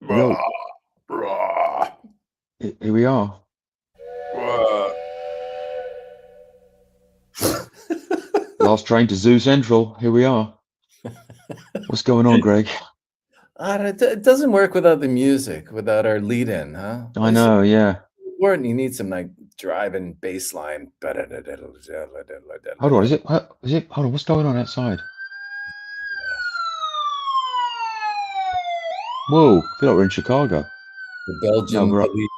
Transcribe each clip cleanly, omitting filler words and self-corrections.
Yo, Bruh. here we are. Bruh. Last train to Zoo Central. Here we are. What's going on, Greg? It doesn't work without the music, without our lead-in, huh? I know, yeah. Important. You need some like driving bass line. Hold on, is it? Hold on, what's going on outside? Whoa, I feel like we're in Chicago. The No, Belgian we're up. police,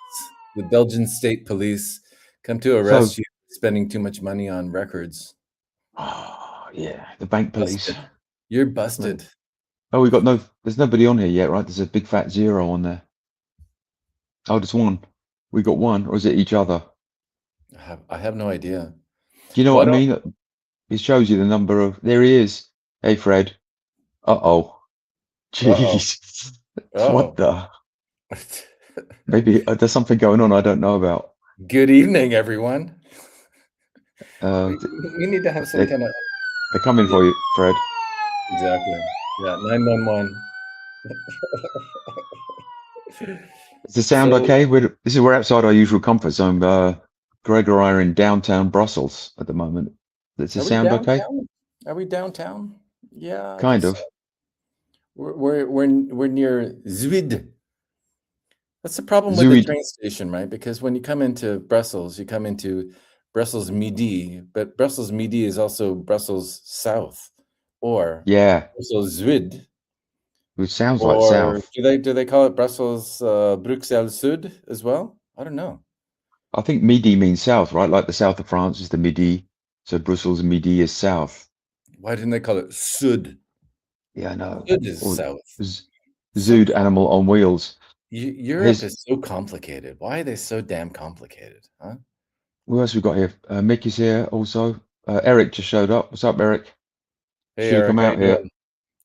the Belgian state police come to arrest So, you for spending too much money on records. oh, yeah, the bank police. Busted. You're Look. busted. Oh, there's nobody on here yet, right? There's a big fat zero on there. Oh, there's one. We got one, or is it each other? I have no idea. Do you know Why what I don't mean? It shows you the number of. There he is. Hey, Fred. Uh-oh. uh-oh. Jeez. What Uh-oh. the? Maybe there's something going on I don't know about. Good evening, everyone. Uh, We, we need to have some they, kind of they're coming yeah, for you, Fred. exactly. Yeah, 911. Is the sound So, okay? We're outside our usual comfort zone. Greg or I are in downtown Brussels at the moment. Is the are we sound okay? downtown? Are we downtown? Yeah, I Kind guess so. of. We're near Zwid. That's the problem with the Zuid. train station, right? Because when you come into Brussels, you come into Brussels Midi, but Brussels Midi is also Brussels South or Yeah, Brussels Zuid. which sounds like Or south. do they call it Brussels Bruxelles Sud as well? I don't know. I think Midi means south, right? Like the south of France is the Midi. So Brussels Midi is south. Why didn't they call it Sud? Yeah, I know. Sud is Or south. Z- So Zood animal on wheels. Europe Here's is so complicated. Why are they so damn complicated, huh? Who else we got here? Mickey's here also. Eric just showed up. What's up, Eric? Hey Should have Eric, come how you out here. doing?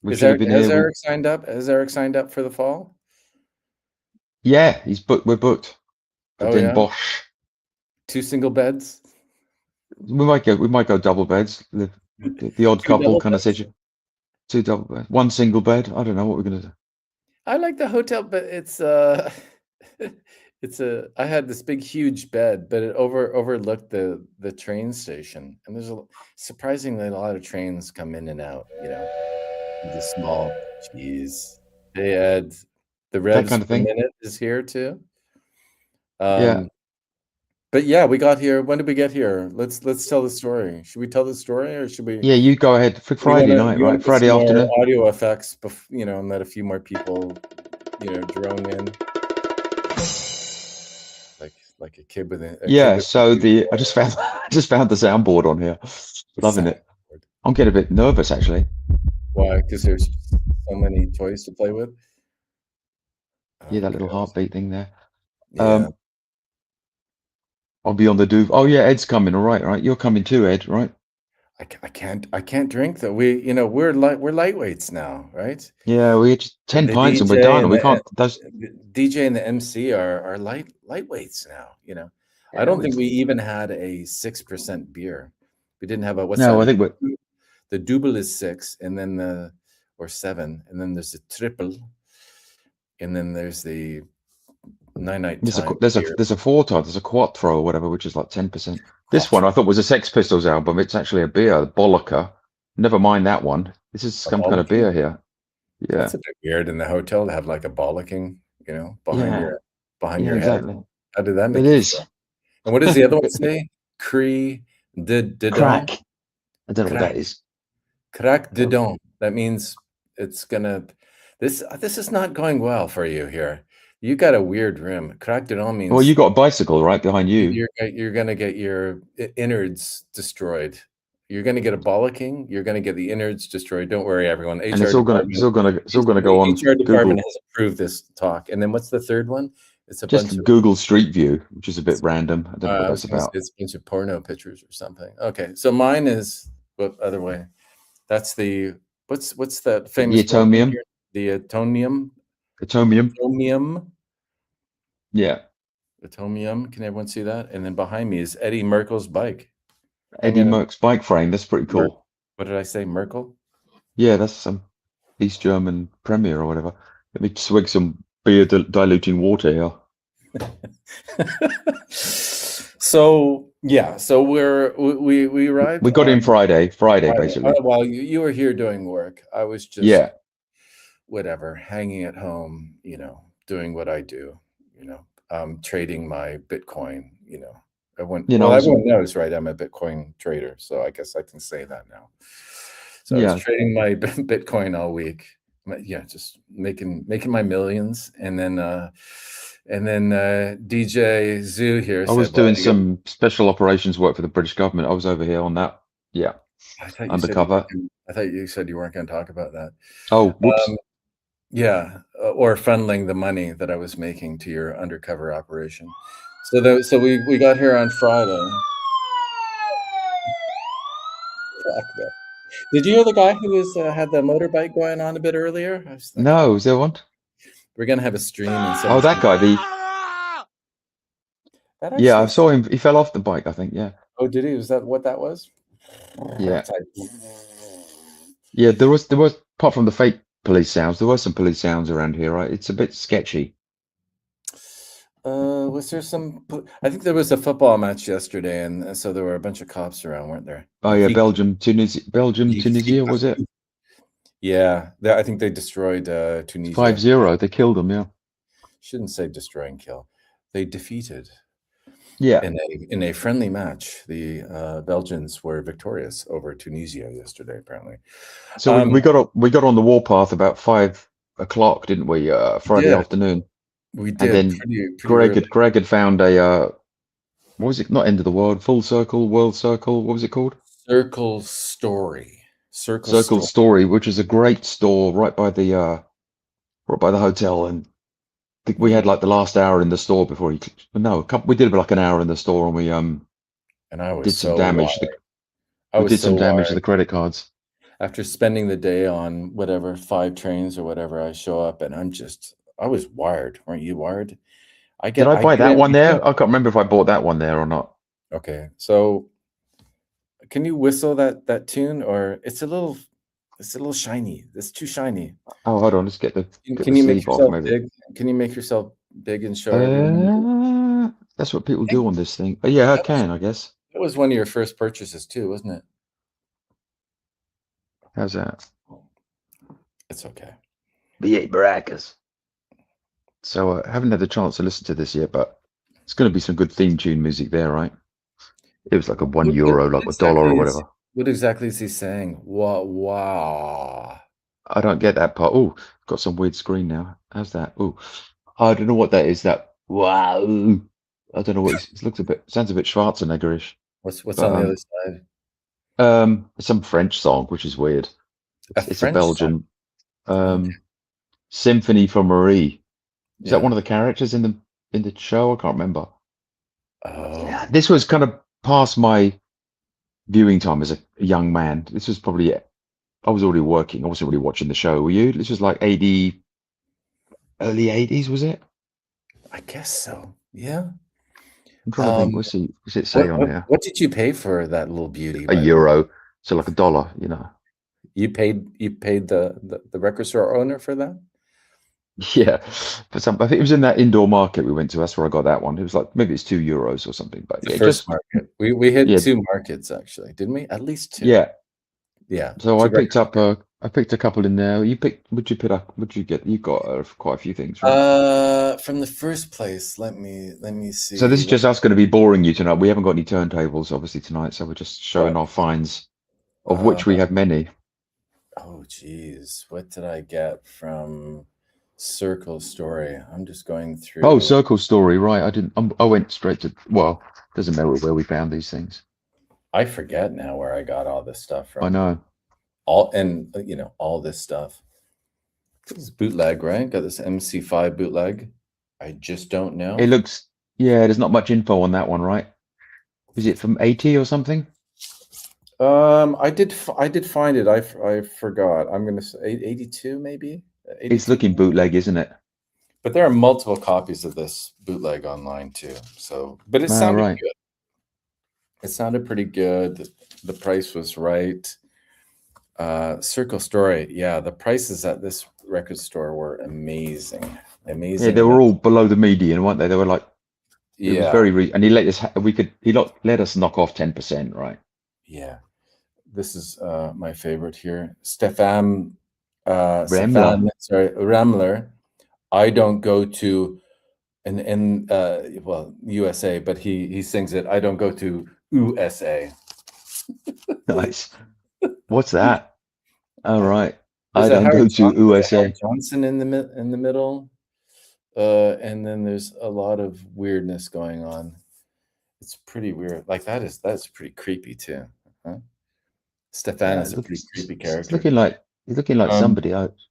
We should have been Has here. Eric signed up? Has Eric signed up for the fall? Yeah, he's booked. We're booked for Oh Den yeah, Bosch. 2 single beds, We might go double beds. The odd two couple double kind of beds. said two double beds, one single bed. I don't know what we're gonna do. I like the hotel, but it's it's a. I had this big, huge bed, but it overlooked the train station, and there's surprisingly a lot of trains come in and out. The small cheese. Hey Ed, the That revs kind of per thing. minute is here too. Yeah, Um, but yeah, we got here. When did we get here? Let's tell the story. Should we tell the story, or should we? yeah. You go ahead for You Friday wanna night, you wanna right? put Friday some more afternoon. audio effects, and let a few more people, drone in like a kid with a kid Yeah. with So I just found I just found the soundboard on here. a Loving it. soundboard. I'm getting a bit nervous actually. Why? Because there's so many toys to play with. Yeah, Oh that little god. heartbeat thing there. Yeah. Um, I'll be on the do. Oh yeah, Ed's coming. All right, right. You're coming too, Ed. Right? I can't drink though. We're lightweights now, right? Yeah, we had just The 10 the pints and we're DJ done. And and we the can't. Those. the DJ and the MC are lightweights now. I Yeah, don't we. think we even had a 6% beer. We didn't have what's No, that? I think we're. The double is 6, and then or 7, and then there's the triple, and then there's the night There's a time there's a beer. there's a Forta, there's a Quattro or whatever, which is like 10%. This one Quattro. I thought was a Sex Pistols album. It's actually a beer, Bolliker. Never mind that one. This is A some kind of beer bollocking? here. Yeah, That's a bit weird in the hotel to have like a bollocking, behind yeah, your yeah, head. exactly. How did that It make you is feel? And what does the other one say? Cree de crack. I don't know what Crack. that is. Crack Oh. dedans. That means it's gonna. This is not going well for you here. You got a weird rim. Crack dedans Well, you means got a bicycle right behind you. you're gonna get your innards destroyed. You're gonna get a bollocking. You're gonna get the innards destroyed. Don't worry, everyone. And HR department. it's all gonna go on HR department Google. has approved this talk. And then what's the third one? It's a bunch Just of. Google Street View, which is a bit random. I don't know what I that's was gonna say about. it's a bunch of porno pictures or something. Okay, so mine is what other way? That's the what's that The famous building Atomium. here? The Atomium. Atomium. Atomium. Yeah. Atomium. Can everyone see that? And then behind me is Eddie Merkel's bike. Eddie Hanging in Merckx bike frame. That's pretty Mer cool. what did I say? Merkel? Yeah, that's some East German Premier or whatever. Let me swig some beer diluting water here. So yeah, so we arrived We got in on Friday Friday. basically. While you were here doing work, I was just Yeah, whatever, hanging at home, doing what I do, trading my Bitcoin. you know, Everyone knows, right? I'm a Bitcoin trader, so I guess I can say that now. So I was yeah. trading my Bitcoin all week. Yeah, just making my millions, and then DJ Zoo here I was said, "Well, doing some special operations work for the British government. I was over here on that. Yeah, I thought you said you undercover. weren't. I thought you said you weren't going to talk about that." Oh, whoops. Yeah, or funneling the money that I was making to your undercover operation. So we got here on Friday. Fuck that. Did you hear the guy who had the motorbike going on a bit earlier? I was like, No, is there one? we're gonna have a stream in Oh, that 17. guy. That Yeah, I actually. saw him. He fell off the bike, I think. Yeah, Oh, did he? Was that what that was? yeah, Type. yeah. There was apart from the fake police sounds, there were some police sounds around here. Right, it's a bit sketchy. Was there some? I think there was a football match yesterday, and so there were a bunch of cops around, weren't there? Oh yeah, Belgium, Tunisia, was it? Yeah, I think they destroyed Tunisia. 5-0. They killed them. Yeah, Shouldn't say destroy and kill. They defeated yeah. in a friendly match. The Belgians were victorious over Tunisia yesterday, apparently. So we got on the warpath about 5 o'clock, didn't we? Friday did. afternoon, We and did then pretty early. Greg had found a what was it? Not end of the world, full circle, world circle. What was it called? Circle Story. Circle Circle Story. Story, which is a great store right by the hotel, and I think we had like the last hour in the store before he. No, we did like an hour in the store, and we And I was did some so damage. wired. I We was did so some damage to wired. the credit cards. After spending the day on whatever 5 trains or whatever, I show up and I was wired. Weren't you wired? Did I I buy get that in. one there? I can't remember if I bought that one there or not. Okay, so can you whistle that tune, or it's a little shiny. It's too shiny. Oh, hold on, let's get Can the you make sleeve off, yourself maybe. big? Can you make yourself big and show everyone? That's what people I think do on this thing. Oh, yeah, I that was can, I guess. that was one of your first purchases too, wasn't it? How's that? It's okay. V8 Baracas. So I haven't had the chance to listen to this yet, but it's going to be some good theme tune music there, right? It was like a €1, like $1 or whatever. What exactly is he saying? Wow. I don't get that part. Oh, got some weird screen now. How's that? Oh, I don't know what that is. That wow. I don't know what it looks sounds a bit Schwarzenegger-ish. What's But on the other side? it's some French song, which is weird. It's a French song. Belgian Okay. Symphony for Marie. Is that Yeah. one of the characters in the show? I can't remember. Oh, Yeah, this was kind of past my viewing time as a young man. This was probably I was already working. I wasn't really watching the show. Were you? This was like early 80s, was it? I guess so. Yeah. I'm trying to think. What's it say on here? What did you pay for that little beauty? A euro, so like $1, you know. You paid the record store owner for that? Yeah, I think it was in that indoor market we went to. That's where I got that one. It was like maybe it's €2 or something. But The yeah, first just market. We hit yeah, 2 markets actually, didn't we? At least 2. yeah. Yeah. So 2 records. I picked a couple in there. What'd you pick up? What'd you get? You got quite a few things, right? From the first place, let me So this see. is just us going to be boring you tonight. We haven't got any turntables, obviously, tonight. So we're just showing What? our finds, of which we have many. Oh geez, what did I get from Circle Story? I'm just going through. Oh, Circle Story, right? I went straight to. Well, doesn't matter where we found these things. I forget now where I got all this stuff from. I know. All this stuff. This is bootleg, right? Got this MC5 bootleg. I just don't know. It looks. Yeah, there's not much info on that one, right? Is it from 80 or something? I did find it. I forgot. I'm gonna say 82 maybe. 82. It's looking bootleg, isn't it? But there are multiple copies of this bootleg online too. So, but it sounded right. good. It sounded pretty good. The price was right. Circle Story, yeah. The prices at this record store were amazing. Yeah, Amazing. they were all below the median, weren't they? They were like, it was Yeah. very, and he let us, let us knock off 10%, right? Yeah. This is my favorite here. Stefan, Remmler. Ramler. I don't go to well, USA, but he sings it. I don't go to USA. Nice. What's that? All right. There's I a don't go to Howard USA. Johnson in the middle, and then there's a lot of weirdness going on. It's pretty weird. Like that's pretty creepy too. Huh? Stefan Yeah, is a pretty creepy it's character. looking like somebody else.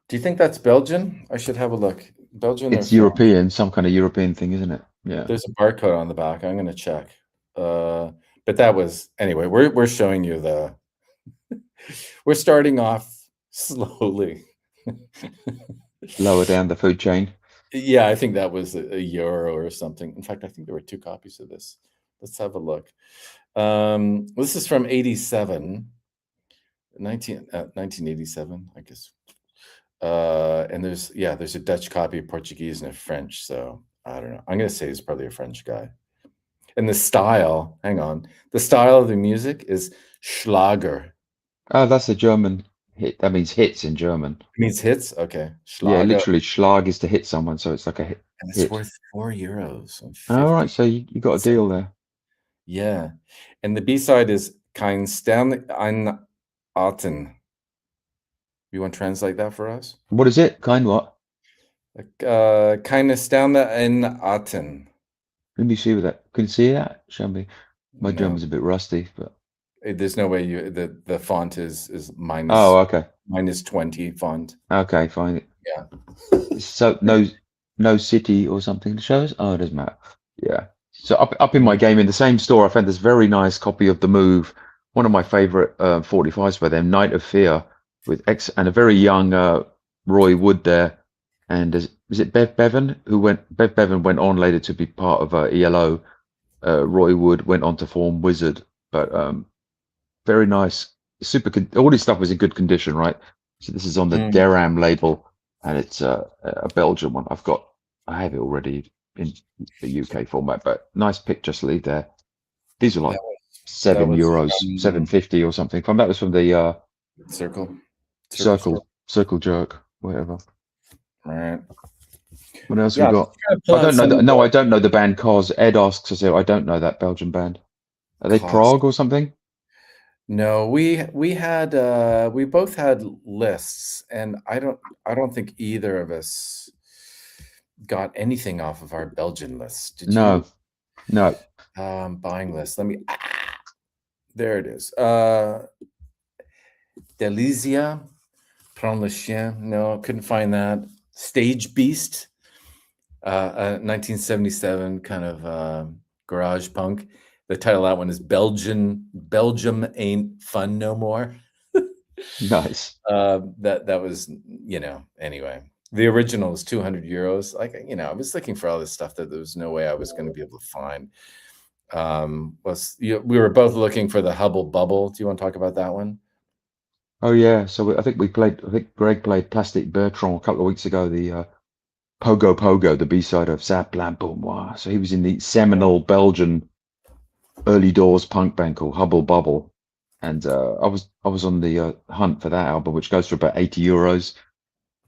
Do you think that's Belgian? I should have a look. Belgian or It's French? European, some kind of European thing, isn't it? Yeah. There's a barcode on the back. I'm gonna check. But that was anyway. We're showing you the. We're starting off slowly. Lower down the food chain. Yeah, I think that was a euro or something. In fact, I think there were 2 copies of this. Let's have a look. This is from 87, 1987, I guess. And there's a Dutch copy, a Portuguese, and a French. So I don't know. I'm gonna say he's probably a French guy. And the style, hang on, the style of the music is Schlager. Oh, that's a German hit. That means hits in German. It means hits. Okay, Yeah, Schlager, literally, Schlag is to hit someone, so it's like a hit. and it's worth €4 and All 50. right, so you got a deal there. Yeah, and the B-side is Kein Stern ein Atem. You want to translate that for us? What is it? Kind what? Keine Sterne in Atem. Let me see with that. Can you see that? Show me. My No, German's a bit rusty, but there's no way the font is minus oh, okay, -20 font. okay, fine. Yeah. So no city or something to show us. Oh, it doesn't matter. Yeah. So up in my game in the same store, I found this very nice copy of The Move, one of my favorite 45s by them, Night of Fear, with and a very young Roy Wood there, and was it Bev Bevan Bev Bevan went on later to be part of ELO. Roy Wood went on to form Wizard, but very nice, all this stuff was in good condition, right? So this is on the Deram label, and it's a Belgian one. I have it already in the UK format, but nice picture sleeve there. These are like €7, €7.50 or something. That was from the Circle Jerk, whatever. Right. What else we got? I don't know. No, I don't know the band Cos. Ed asks us, I don't know that Belgian band. Are they Prague or something? No, we both had lists, and I don't think either of us got anything off of our Belgian list. Did you? No. Buying list. Let me. There it is. Delizia, Prends le Chien. No, couldn't find that. Stage Beast, 1977 kind of garage punk. The title of that one is Belgium Ain't Fun No More. Nice. That was, anyway. The original is €200. Like, I was looking for all this stuff that there was no way I was going to be able to find. We were both looking for the Hubble Bubble. Do you want to talk about that one? Oh yeah. So I think Greg played Plastic Bertrand a couple of weeks ago. The Pogo Pogo, the B-side of Ça Plane pour moi. So he was in the seminal Belgian early doors punk band called Hubble Bubble, and I was on the hunt for that album, which goes for about €80.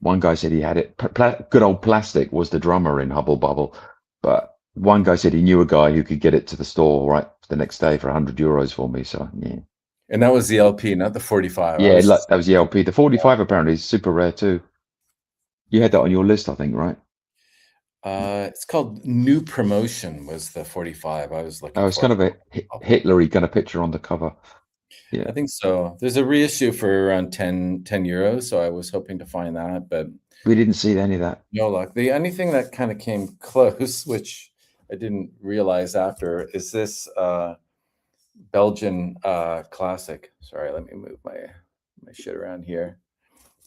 One guy said he had it. Good old Plastic was the drummer in Hubble Bubble, but one guy said he knew a guy who could get it to the store right the next day for €100 for me. So yeah. And that was the LP, not the 45. Yeah, that was the LP. The 45 apparently is super rare too. You had that on your list, I think, right? It's called New Promotion. Was the 45 I was looking for? Oh, it's kind of a Hitler-y kind of picture on the cover. Yeah, I think so. There's a reissue for around €10, so I was hoping to find that, but we didn't see any of that. No luck. The only thing that kind of came close, which I didn't realize after, is this Belgian classic. Sorry, let me move my shit around here.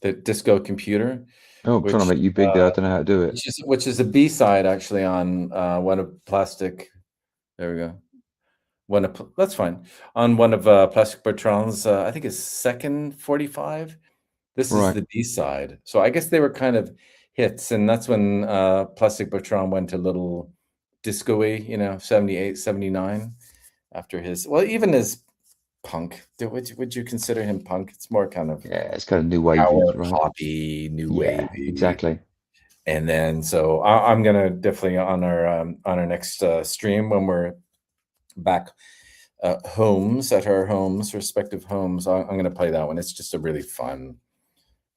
The Disco Computer. Oh, I'm trying to make you big there. I don't know how to do it. Which is a B-side actually on one of Plastic. There we go. That's fine. On one of Plastic Bertrand's, I think his second 45. This is Right. the B side. So I guess they were kind of hits, and that's when Plastic Bertrand went a little disco-y, 78, 79 after his, well, even his punk. Would you consider him punk? It's more kind of Yeah, it's kind of new wavy, power right? poppy, new Yeah, wavy. exactly. And then so I'm gonna definitely on our next stream when we're back homes at our homes, respective homes, I'm gonna play that one. It's just a really fun,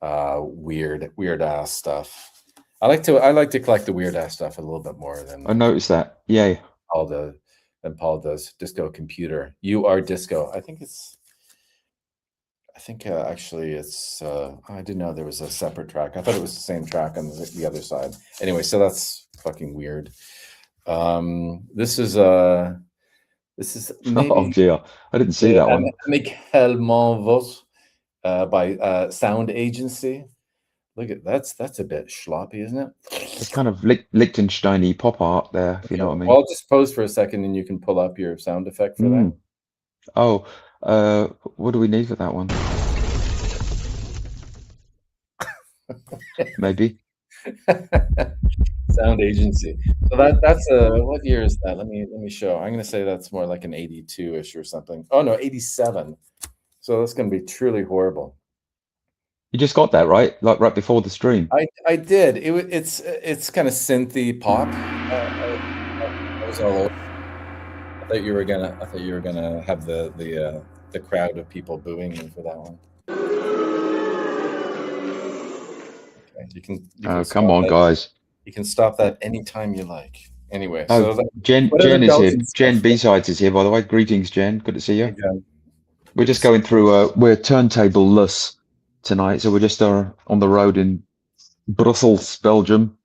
weird ass stuff. I like to collect the weird ass stuff a little bit more I noticed that. Yeah. Paul does. Disco Computer. You Are Disco. I think actually it's I didn't know there was a separate track. I thought it was the same track on the other side. Anyway, so that's fucking weird. This is Oh maybe dear, I didn't see that one. Amicalement Vos by Sound Agency. Look at that's a bit sloppy, isn't it? It's kind of Liechtensteiny pop art there, if you know what I Well, mean. I'll just pause for a second and you can pull up your sound effect for that. Mm. Oh, what do we need for that one? Maybe. Sound Agency. So that's what year is that? Let me show. I'm gonna say that's more like an 82-ish or something. Oh no, 87. So that's gonna be truly horrible. You just got that right, like right before the stream. I did. It's kind of synthy pop. I was all over. I thought you were gonna have the crowd of people booing you for that one. Okay, you can Oh, come stop on, that. guys. You can stop that anytime you like. Anyway, Oh, so Jen what other is here. Belgian Jen stuff? B-Sides is here, by the way. Greetings, Jen. Good to see you. Okay. We're just going through, we're turntable-less tonight, so we're just on the road in Brussels, Belgium,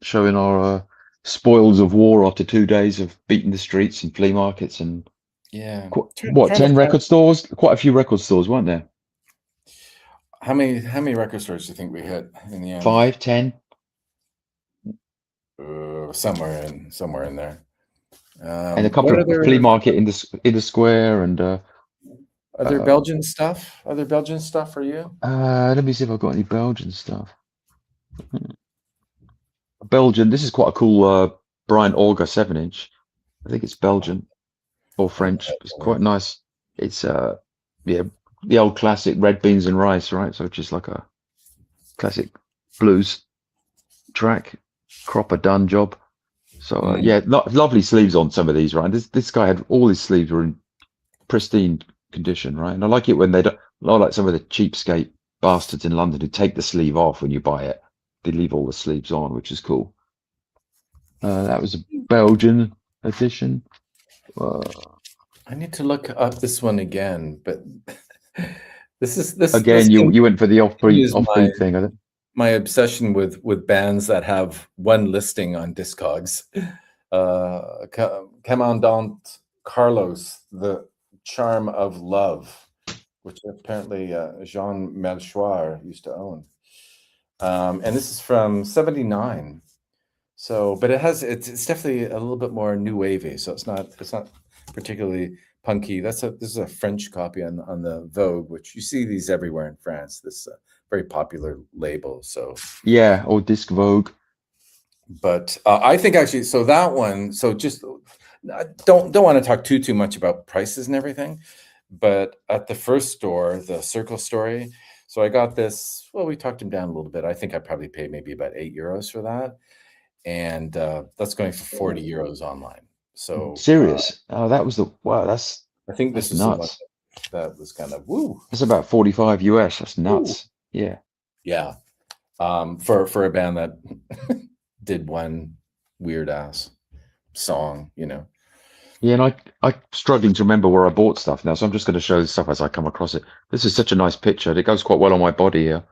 showing our spoils of war after 2 days of beating the streets and flea markets and Yeah. what, Trying to 10 find record stores? Quite a few record stores, weren't there? how many record stores do you think we hit in the end? 5, 10? Somewhere in there. And a couple What of flea market in the square and other Belgian stuff? Other Belgian stuff for you? let me see if I've got any Belgian stuff. Belgian, this is quite a cool Brian Auger 7-inch. I think it's Belgian or French. It's quite nice. It's yeah, the old classic red beans and rice, right? So just like a classic blues track, cropper done job. So yeah, lovely sleeves on some of these, right? This guy had all his sleeves were in pristine condition, right? And I like it when they don't, not like some of the cheapskate bastards in London who take the sleeve off when you buy it. They leave all the sleeves on, which is cool. That was a Belgian edition. I need to look up this one again, but this Again, you went for the continues offbeat thing, I think. my obsession with bands that have one listing on Discogs. Commandant Carlos, The Charm of Love, which apparently Jean Melchoir used to own. And this is from 79. So, but it's definitely a little bit more new wavy. So it's not particularly punky. This is a French copy on the Vogue, which you see these everywhere in France. This very popular label. So yeah, or Disc Vogue. But I think actually, so that one. So just don't want to talk too much about prices and everything. But at the first store, the Circle Story. So I got this. Well, we talked him down a little bit. I think I probably paid maybe about €8 for that. And that's going for 40 euros online. So Serious? Oh, that was wow. I think this that's is the one nuts. that was kind of woo. That's about 45 US. That's nuts. Woo. Yeah. Yeah. For a band that did one weird ass song, Yeah, and I'm struggling to remember where I bought stuff now, so I'm just going to show this stuff as I come across it. This is such a nice picture. It goes quite well on my body here,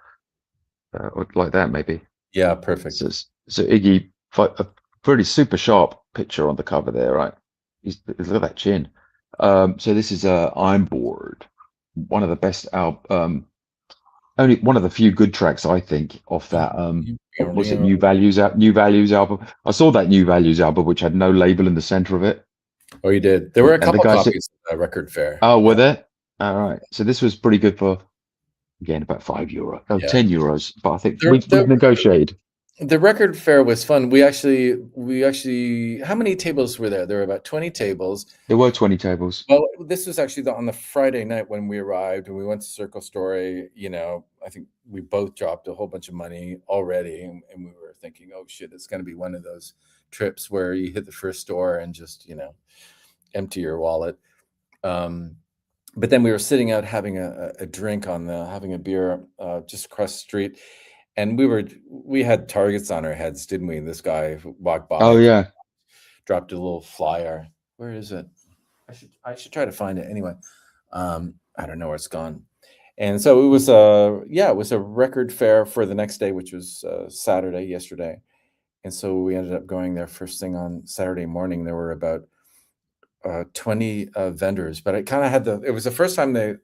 like that maybe. Yeah, perfect. So Iggy, a pretty super sharp picture on the cover there, right? Look at that chin. So this is I'm Bored, one of the best album, only one of the few good tracks I think off that. What was it? New Values album. I saw that New Values album, which had no label in the center of it. Oh, you did. There were a couple copies at Record Fair. Oh, were there? All right. So this was pretty good for Again, about €5. Oh, Yeah. €10. But I think The we've negotiated. the record fair was fun. We actually how many tables were there? There were about 20 tables. There were 20 tables. Well, this was actually on the Friday night when we arrived, and we went to Circle Story. I think we both dropped a whole bunch of money already, and we were thinking, oh shit, it's going to be one of those trips where you hit the first store and just empty your wallet. But then we were sitting out having a drink having a beer just across the street, and we had targets on our heads, didn't we? This guy who walked Oh by, yeah. dropped a little flyer. Where is it? I should try to find it anyway. I don't know where it's gone. And so it was a record fair for the next day, which was Saturday, yesterday. And so we ended up going there first thing on Saturday morning. There were about 20 vendors, but it was the first time they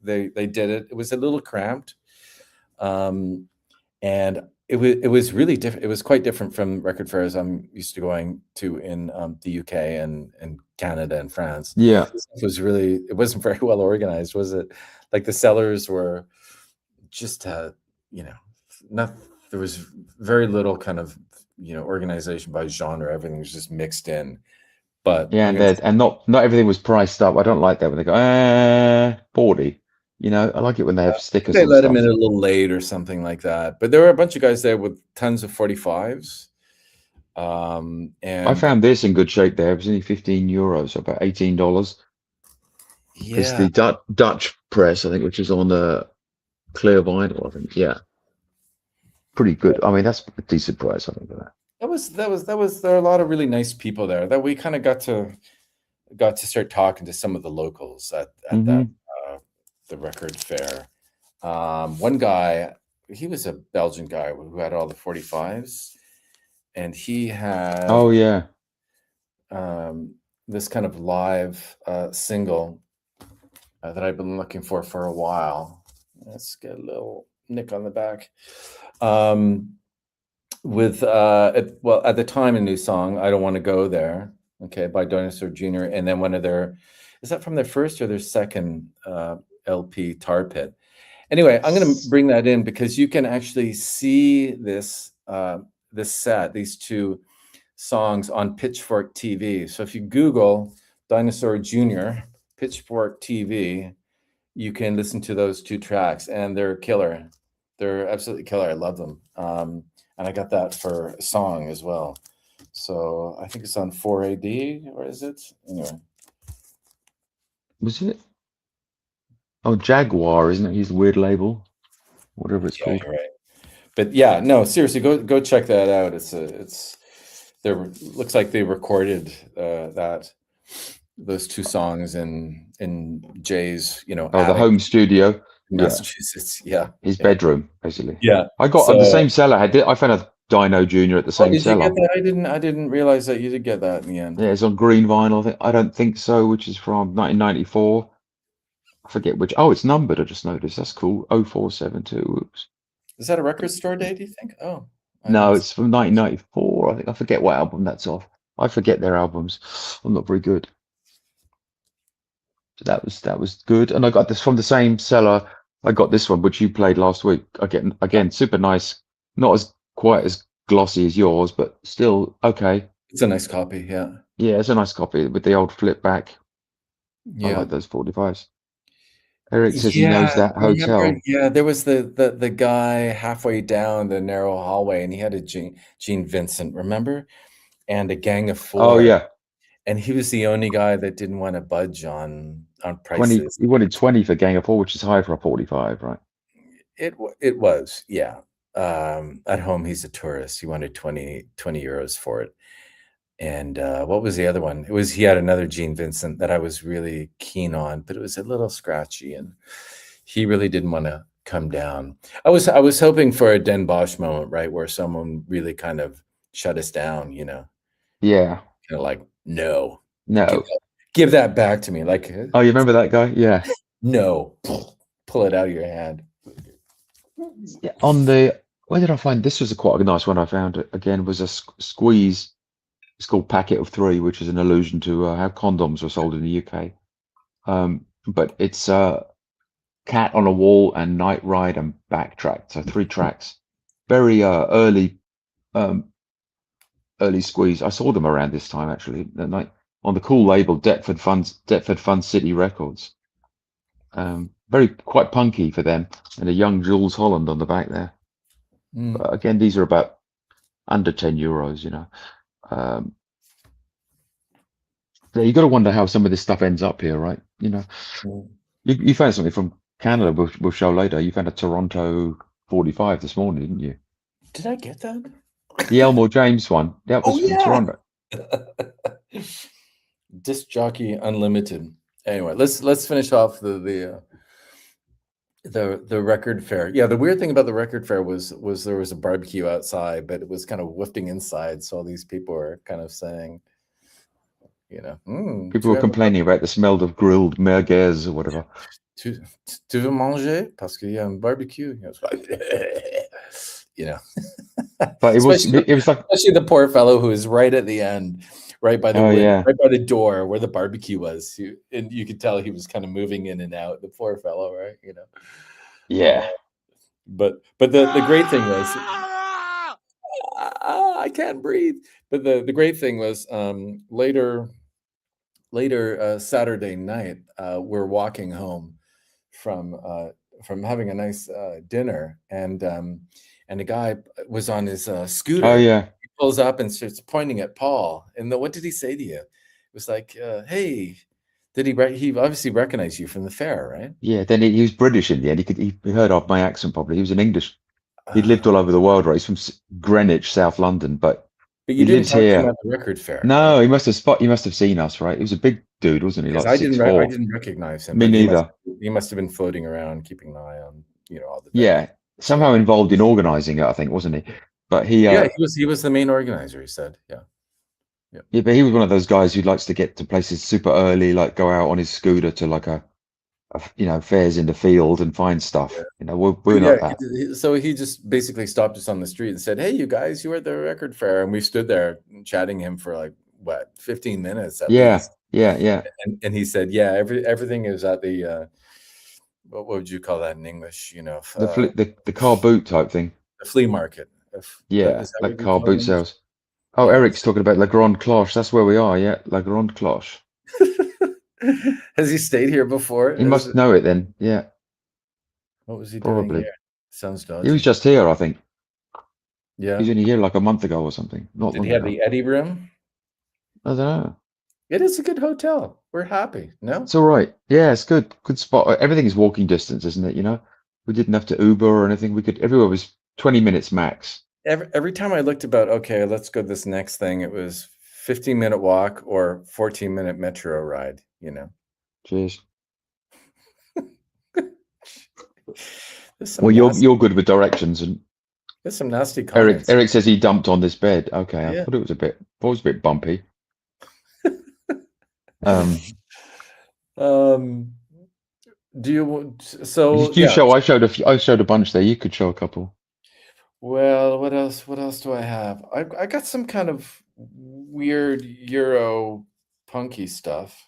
did it. It was a little cramped. And it was really different. It was quite different from record fairs I'm used to going to in the UK and Canada and France. Yeah. It wasn't very well organized, was it? Like the sellers were just not there was very little kind of organization by genre. Everything was just mixed in. But Yeah, and not everything was priced up. I don't like that when they go 40. I like it when they have stickers they on let him stuff. in a little late or something like that. But there were a bunch of guys there with tons of 45s. I And found this in good shape there. It was only €15, so about $18. It's yeah, the Dutch press, I think, which is on clear vinyl, I think. Yeah. Pretty good. I mean, that's a decent price, I think, for that. there are a lot of really nice people there that we kind of got to start talking to some of the locals at that the record fair. One guy, he was a Belgian guy who had all the 45s, and he had Oh yeah. this kind of live single that I've been looking for a while. Let's get a little nick on the back. With at the time, a new song, "I Don't Want to Go There," okay, by Dinosaur Jr. And then is that from their first or their second LP, Tar Pit? Anyway, I'm going to bring that in because you can actually see this these two songs on Pitchfork TV. So if you Google Dinosaur Jr., Pitchfork TV, you can listen to those two tracks, and they're killer. They're absolutely killer. I love them. And I got that for a song as well. So I think it's on 4AD, or is it? Anyway. Was it? Oh, Jaguar, isn't it? He's a weird label, whatever it's called. You're right. But yeah, no, seriously, go check that out. Looks like they recorded those two songs in Jay's, the attic home studio. in Massachusetts. Yeah. His bedroom, basically. Yeah. I got the same seller. I found a Dino Junior at the same did you seller. get that? I didn't realize that you did get that in the end. Yeah, it's on green vinyl. I don't think so, which is from 1994. I forget which. Oh, it's numbered. I just noticed. That's cool. 0472. Oops. Is that a record store day, do you think? Oh. No, it's from 1994. I think I forget what album that's off. I forget their albums. I'm not very good. So that was good. And I got this from the same seller. I got this one, which you played last week. Again, super nice. Not quite as glossy as yours, but still okay. It's a nice copy, yeah. Yeah, it's a nice copy with the old flip back. I Yeah. like those 45s. Eric says he knows that hotel. Yeah, there was the guy halfway down the narrow hallway, and he had a Gene Vincent, remember? And a Gang of Four. Oh yeah. And he was the only guy that didn't want to budge on 20. prices. He wanted 20 for Gang of Four, which is high for a 45, right? It was, yeah. At home, he's a tourist. He wanted 20 euros for it. And what was the other one? He had another Gene Vincent that I was really keen on, but it was a little scratchy, and he really didn't want to come down. I was hoping for a Den Bosch moment, right, where someone really kind of shut us down, Yeah. Kind of like, no, No. give that back to me. Like, oh, you remember that guy? Yeah. No, pull it out of your hand. Yeah, where did I find this? Was quite a nice one. I found it again. Was a squeeze. It's called Packet of Three, which is an allusion to how condoms were sold in the UK. But it's Cat on a Wall and Night Ride and Backtrack. So 3 tracks. Very early squeeze. I saw them around this time actually, that night on the cool label Deptford Fun City Records. Very quite punky for them, and a young Jules Holland on the back there. But again, these are about under €10, you know. So you got to wonder how some of this stuff ends up here, right? You know, you found something from Canada. We'll show later. You found a Toronto 45 this morning, didn't you? Did I get that? The Elmore James one. That was from Toronto. Disc Jockey Unlimited. Anyway, let's finish off the record fair. Yeah, the weird thing about the record fair was there was a barbecue outside, but it was kind of wafting inside. So all these people were kind of saying, you know, people were complaining about the smell of grilled merguez or whatever. Tu veux manger? Parce qu'il y a un barbecue. You know. But it was like, especially the poor fellow who was right at the end, right by the right by the door where the barbecue was. And you could tell he was kind of moving in and out. The poor fellow, right? You know. Yeah. But the great thing was I can't breathe. But the great thing was later Saturday night, we're walking home from having a nice dinner, and a guy was on his scooter. Oh yeah. He pulls up and starts pointing at Paul. And what did he say to you? It was like, hey, did he obviously recognized you from the fair, right? Yeah, then he was British in the end. He heard of my accent probably. He was an English. He'd lived all over the world, right? He's from Greenwich, South London, but you didn't talk to him at the record fair. No, right? He must have seen us, right? He was a big dude, wasn't he? Like I didn't recognize him. Me neither. He must have been floating around, keeping an eye on, you know, all the somehow involved in organizing it, I think, wasn't he? But he was the main organizer, he said. Yeah, but he was one of those guys who likes to get to places super early, like go out on his scooter to like a fairs in the field and find stuff. Yeah. You know, we're not that. So he just basically stopped us on the street and said, "Hey, you guys, you were at the record fair," and we stood there chatting him for like 15 minutes at least. Yeah. And he said, "Yeah, everything is at the what would you call that in English? You know, the car boot type thing. The flea market. Like car boot sales. Oh, Eric's talking about La Grande Cloche. That's where we are. Yeah, La Grande Cloche. Has he stayed here before? He must know it then. Yeah. What was he doing here? Sounds dodgy. He was just here, I think. Yeah. He was only here like a month ago or something. Did he have the Eddie room? I don't know. It is a good hotel. We're happy. No? It's all right. Yeah, it's good. Good spot. Everything is walking distance, isn't it? You know, we didn't have to Uber or anything. Everywhere was 20 minutes max. Every time I looked about, okay, let's go this next thing, it was 15-minute walk or 14-minute metro ride, you know. Cheers. Well, you're good with directions, and there's some nasty comments. Eric says he dumped on this bed. Okay, I thought it was a bit bumpy. Do you so Did you show? I showed a bunch there. You could show a couple. Well, what else do I have? I got some kind of weird Euro punky stuff.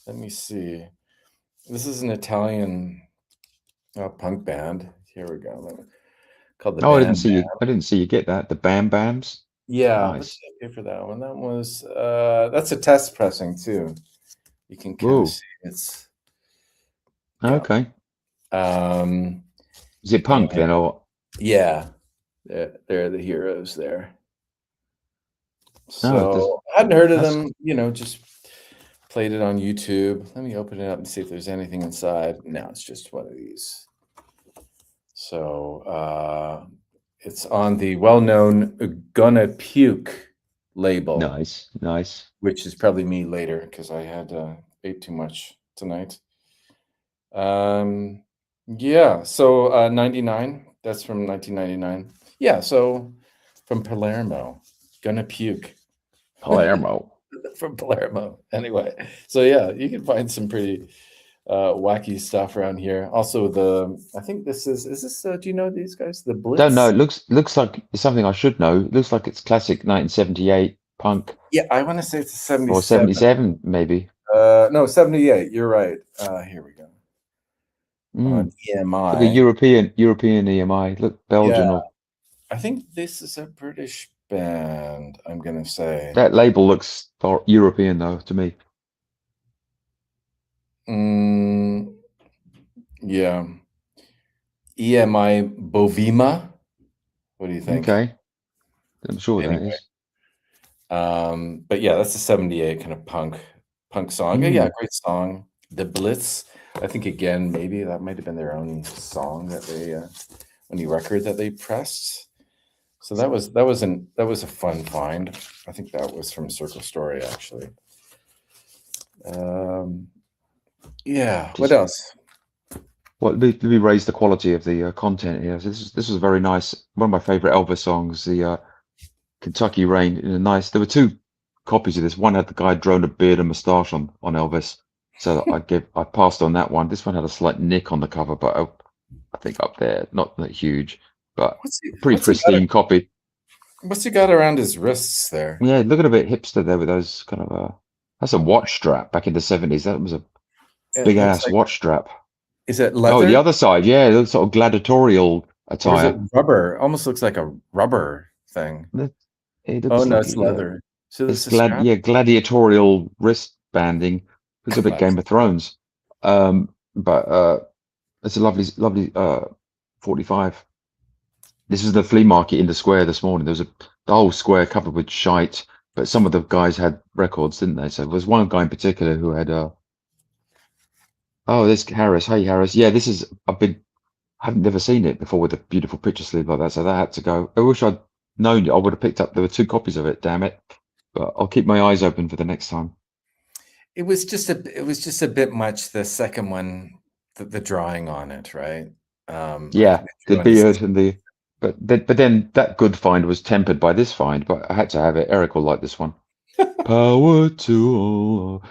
Let me see. This is an Italian punk band. Here we go. Called the I didn't see you get that. The Bam Bams. Yeah, nice. Pay for that one. That was that's a test pressing too. You can kind of see it's okay. Is it punk then, or? Yeah, they're the heroes there. So I hadn't heard of them. You know, just played it on YouTube. Let me open it up and see if there's anything inside. No, it's just one of these. So it's on the well-known Gonna Puke label. Nice. Which is probably me later because I had ate too much tonight. Yeah. So 99. That's from 1999. Yeah. So from Palermo, Gonna Puke. Palermo. From Palermo. Anyway, so yeah, you can find some pretty wacky stuff around here. Also, I think this is this? Do you know these guys? The Blitz. Don't know. It looks like it's something I should know. It looks like it's classic 1978 punk. Yeah, I want to say it's a 77 or 77 maybe. No, 78. You're right. Here we go. Mm. on Look at EMI. European EMI. Look, Yeah, Belgian or I think this is a British band, I'm gonna say. that label looks European though to me. Mm, yeah. EMI Bovima. What do you think? Okay, I'm sure that Anyway, is. but yeah, that's a 78 kind of punk song. Yeah, Mm. great song. The Blitz. I think again, maybe that might have been their own song that they only record that they pressed. So that was a fun find. I think that was from Circle Story actually. Yeah. What Just else? well, let me raise the quality of the content here. So this is very nice. One of my favorite Elvis songs, the Kentucky Rain. In a nice. There were two copies of this. One had the guy drawn a beard and moustache on Elvis, so I passed on that one. This one had a slight nick on the cover, but I think up there, not that huge, but pretty What's he got? pristine copy. What's he got around his wrists there? Yeah, looking a bit hipster there with those kind of that's a watch strap back in the 70s. That was a It big looks ass like, watch strap. is it Oh, the leather other side, yeah, it looks sort of gladiatorial or is it attire. rubber? Almost looks like a rubber thing. That- It Oh looks no, like it's leather. So it's it's a strap. gladiatorial wristbanding. Looks a bit Game Classic. of Thrones. But it's a lovely 45. This was the flea market in the square this morning. There was the whole square covered with shite, but some of the guys had records, didn't they? So there was one guy in particular who had oh, this Harris. Hey Harris. Yeah, this is I haven't never seen it before with a beautiful picture sleeve like that, so that had to go. I wish I'd known it. I would have picked up. There were two copies of it. Damn it! But I'll keep my eyes open for the next time. It was just a bit much. The second one, the drawing on it, right? I think Yeah, the beard and the. But then that good find was tempered by this find. But I had to have it. Eric will like this one. Power to all.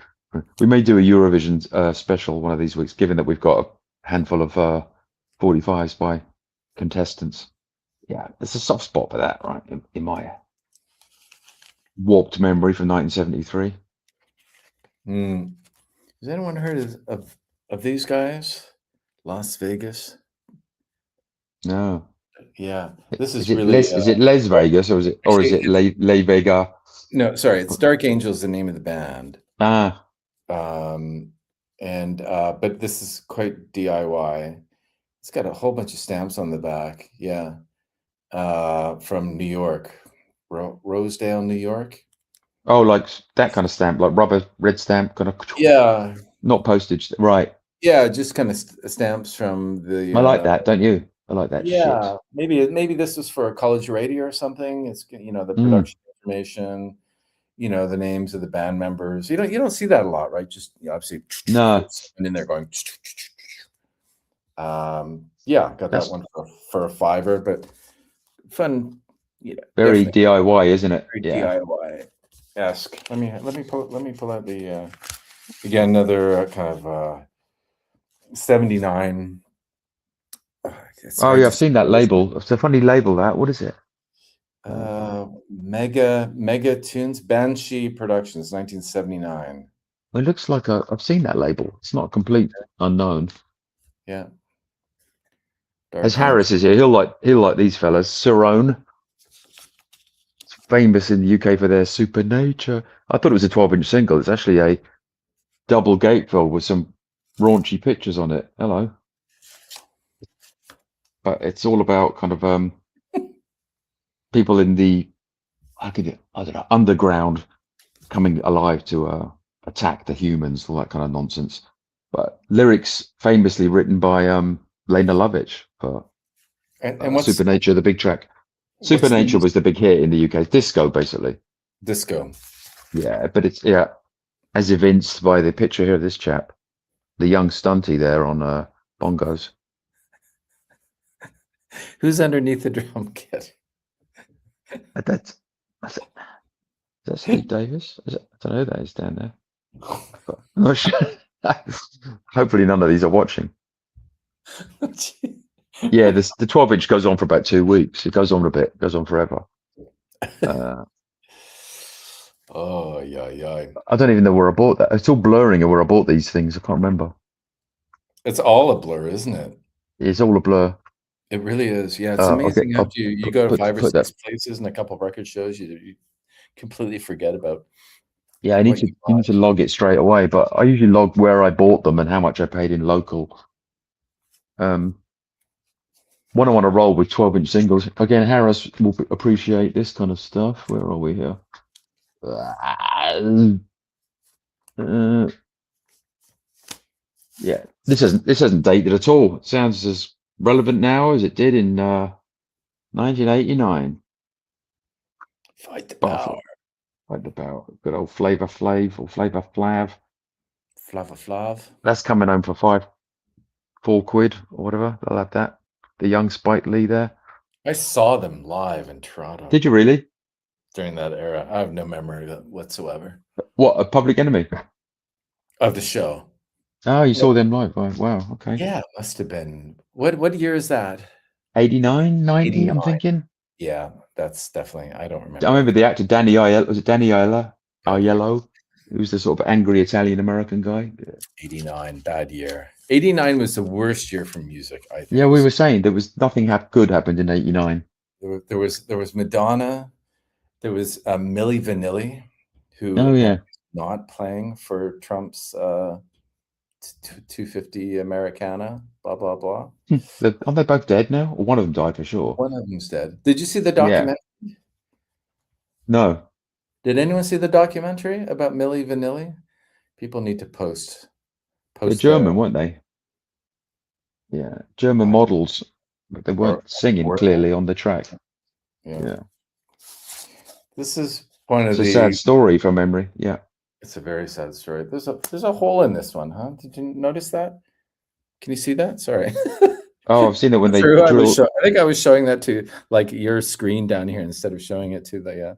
We may do a Eurovision special one of these weeks, given that we've got a handful of 45s by contestants. Yeah, there's a soft spot for that, right? In my warped memory from 1973. Has anyone heard of these guys? Las Vegas. No. Yeah, this Is is it really Les Vegas or is actually it Le Vega? no, sorry, it's Dark Angels, the name of the band. Ah, And but this is quite DIY. It's got a whole bunch of stamps on the back. Yeah. From New York, Rosedale, New York. oh, like that kind of stamp, like rubber red stamp, kind of Yeah, not postage. Right. yeah, just kind of stamps from I like the. that, don't you? I like that shit. Yeah, maybe this was for a college radio or something. It's the Mm, production information, the names of the band members. You don't see that a lot, right? Just obviously no, someone in there going. Yeah, got that that's one for a $5, but fun. Yeah, very definitely DIY, isn't it? very Yeah. DIY-esque. Let me pull out the again another kind of 79. It's Oh hard yeah, to I've see. seen that label. It's a funny label. That. What is it? Mega Tunes Banshee Productions, 1979. It looks like I've seen that label. It's not a complete unknown. Yeah, As Dark Angel. Harris is here, he'll like these fellas. Cerrone, famous in the UK for their Supernature. I thought it was a 12-inch single. It's actually a double gatefold with some raunchy pictures on it. Hello. But it's all about kind of people in the I don't know, underground coming alive to attack the humans, all that kind of nonsense. But lyrics famously written by Lena Lovitch for And Supernature, the big track. what's the Supernature was the big hit in the UK. Disco, basically. disco? Yeah, but it's as evinced by the picture here of this chap, the young stunty there on bongos. Who's underneath the drum kit? That's is that Steve Davis? I don't know who that is down there. But I'm not sure. Hopefully none of these are watching. Yeah, the 12-inch goes on for about 2 weeks. It goes on a bit, goes on forever. Oh, yeah. I don't even know where I bought that. It's all blurring and where I bought these things. I can't remember. It's all a blur, isn't it? It's all a blur. It really is. Yeah, it's Okay, amazing how I'll you go to put 5 or put that. 6 places and a couple record shows, you completely forget about Yeah, what you you need to bought. log it straight away. But I usually log where I bought them and how much I paid in local. Um, when I want to roll with 12-inch singles, again, Harris will appreciate this kind of stuff. Where are we here? Uh, yeah, this hasn't dated at all. It sounds as relevant now as it did in 1989. Fight the Buffalo, power. like about good old Flavor Flav or Flavor Flav. Flava Flav. That's coming home for 4 quid or whatever. I'll have that. The young Spike Lee there. I saw them live in Toronto Did you really? during that era. I have no memory of it whatsoever What, a Public Enemy? of the show. Oh, you Yeah, saw them live. Right. Wow. Okay. yeah, it must have been what year is that? 89, 90, 89. I'm thinking. Yeah, that's definitely I don't I remember remember anything. the actor Danny Aiello. Was it Danny Aiello? Bad year. Aiello? He was the sort of angry Italian American guy. 89, bad year. 89 was the worst year for music, I Yeah, think. we were saying there was nothing good happened in 89. There was Madonna, there was Milli Vanilli, who Oh, apparently yeah. is not playing for Trump's 250 Americana, blah blah blah. Aren't they both dead now? Or one of them died for sure. One of them's dead. Did you see the Yeah. documentary? No. Did anyone see the documentary about Milli Vanilli? People need to post They're post the German, weren't they? Yeah. German uh, models. But they or weren't singing or clearly on the track. yeah. Yeah. This is one It's of a sad the. story from memory. Yeah. It's a very sad story. There's a hole in this one, huh? Did you notice that? Can you see that? Sorry. Oh, I've seen it when they True. drill. I think I was showing that to like your screen down here instead of showing it to the.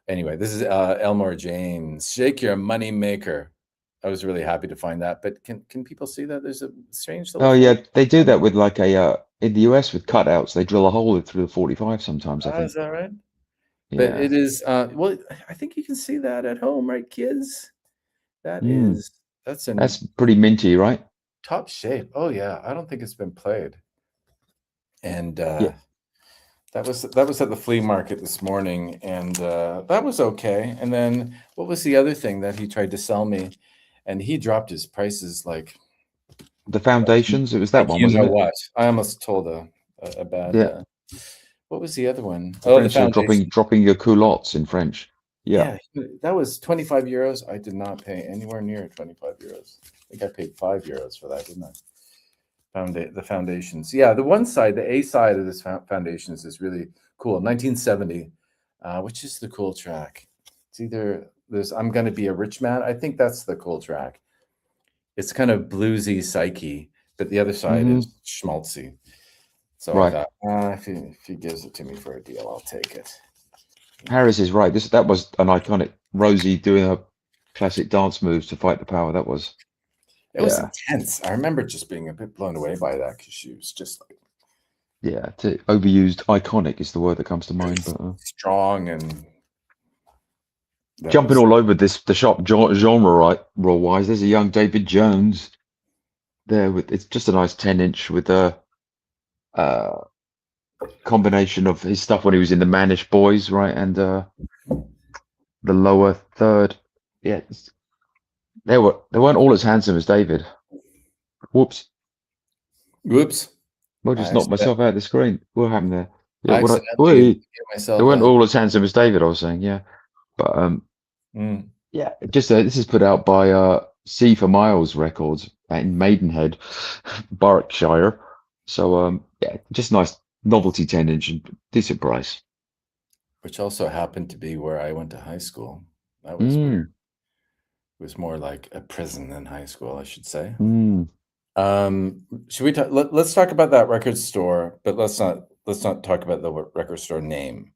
Anyway, this is Elmore James. Shake your money maker. I was really happy to find that. But can people see that? There's a strange little Oh, hole. yeah. They do that with like in the US with cutouts. They drill a hole through the 45 sometimes, I Oh, think. is that right? But Yeah. it is well, I think you can see that at home, right, kids? That Mm. is that's That's in pretty minty, right? top shape. Oh yeah, I don't think it's been played. And Yeah. that was at the flea market this morning, and that was okay. And then what was the other thing that he tried to sell me? And he dropped his prices like The Foundations, it was that one, you wasn't know it? what? I almost told a bad. Yeah. What was the other one? The Oh, the French are foundation. dropping your culottes in French. Yeah. Yeah, that was 25 euros. I did not pay anywhere near 25 euros. I think I paid 5 euros for that, didn't I? The foundations. Yeah, the one side, the A side of this foundations is really cool. 1970, which is the cool track. It's either there's I'm Gonna Be a Rich Man. I think that's the cool track. It's kind of bluesy, psyche, but the other side Hmm. is schmaltzy. So I Right. thought, if he gives it to me for a deal, I'll take it. Harris is right. That was an iconic Rosie doing her classic dance moves to fight the power. That was, It was yeah, intense. I remember just being a bit blown away by that because she was just like yeah. Overused, iconic is the word that comes to mind. But strong, and that jumping was all over the shop genre right, wise. There's a young David Jones there with it's just a nice 10-inch with a uh, combination of his stuff when he was in the Manish Boys, right, and the lower third. Yeah, they weren't all as handsome as David. Whoops. whoops. Well, I just knocked accident- myself out of the screen. What happened there? Yeah, I what accidentally gave they myself weren't a all as handsome as David, I was saying, yeah. But mm, yeah, just this is put out by C for Miles Records in Maidenhead, Berkshire. So yeah, just nice novelty 10-inch and decent price. which also happened to be where I went to high school. That was weird. Mm, It was more like a prison than high school, I should say. mm. Should we talk? Let's talk about that record store, but let's not talk about the record store name.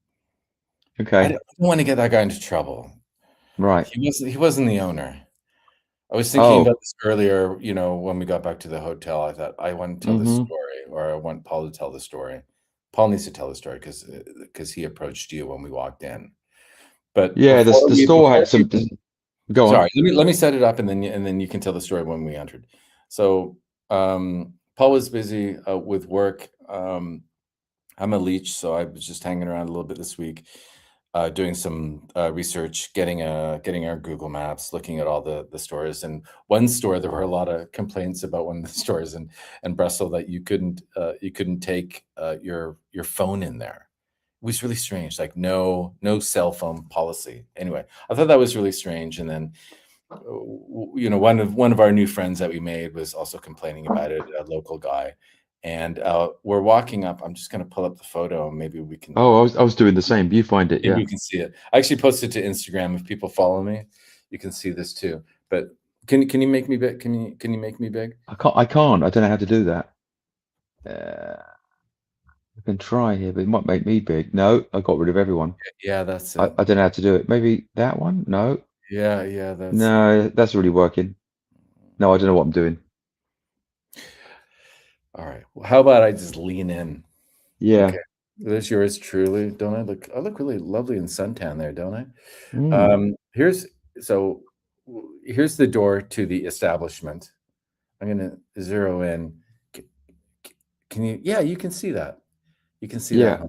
I Okay, don't want to get that guy into trouble. right. He wasn't the owner. I was thinking Oh, about this earlier, when we got back to the hotel. I thought I want to tell this mm-hmm. story, or I want Paul to tell the story. Paul needs to tell the story because he approached you when we walked in. But Yeah, the store had even, go on. sorry, let me set it up, and then you can tell the story when we entered. So Paul was busy with work. I'm a leech, so I was just hanging around a little bit this week, doing some research, getting our Google Maps, looking at all the stores. And one store, there were a lot of complaints about one of the stores in Brussels that you couldn't take your phone in there. It was really strange, like no cell phone policy. Anyway, I thought that was really strange. And then one of our new friends that we made was also complaining about it, a local guy. And we're walking up. I'm just going to pull up the photo. Maybe we can Oh, I was doing the same. You find it, maybe yeah. you can see it. I actually posted to Instagram. If people follow me, you can see this too. But can you make me big? Can you make me big? I can't. I don't know how to do that. I can try here, but it might make me big. No, I got rid of everyone. Yeah, that's I, it. I don't know how to do it. Maybe that one? No. Yeah, that's it. No, that's really working. No, I don't know what I'm doing. All right. Well, how about I just lean in? Yeah. Okay. There's yours truly, don't I? I look really lovely in suntan there, don't I? Mm. Here's so here's the door to the establishment. I'm gonna zero in. C- Can you? Yeah, you can see that. You can see that. Yeah. Huh?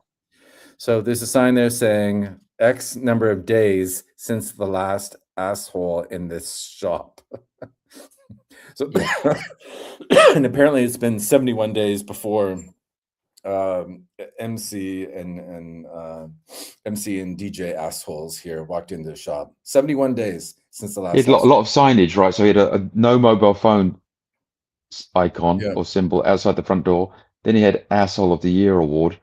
So there's a sign there saying X number of days since the last asshole in this shop. So, Yeah. and apparently it's been 71 days before um, MC and DJ assholes here walked into the shop. 71 days since the He last had a asshole. lot of signage, right? So he had a no mobile phone icon Yeah. or symbol outside the front door. Then he had Asshole of the Year award.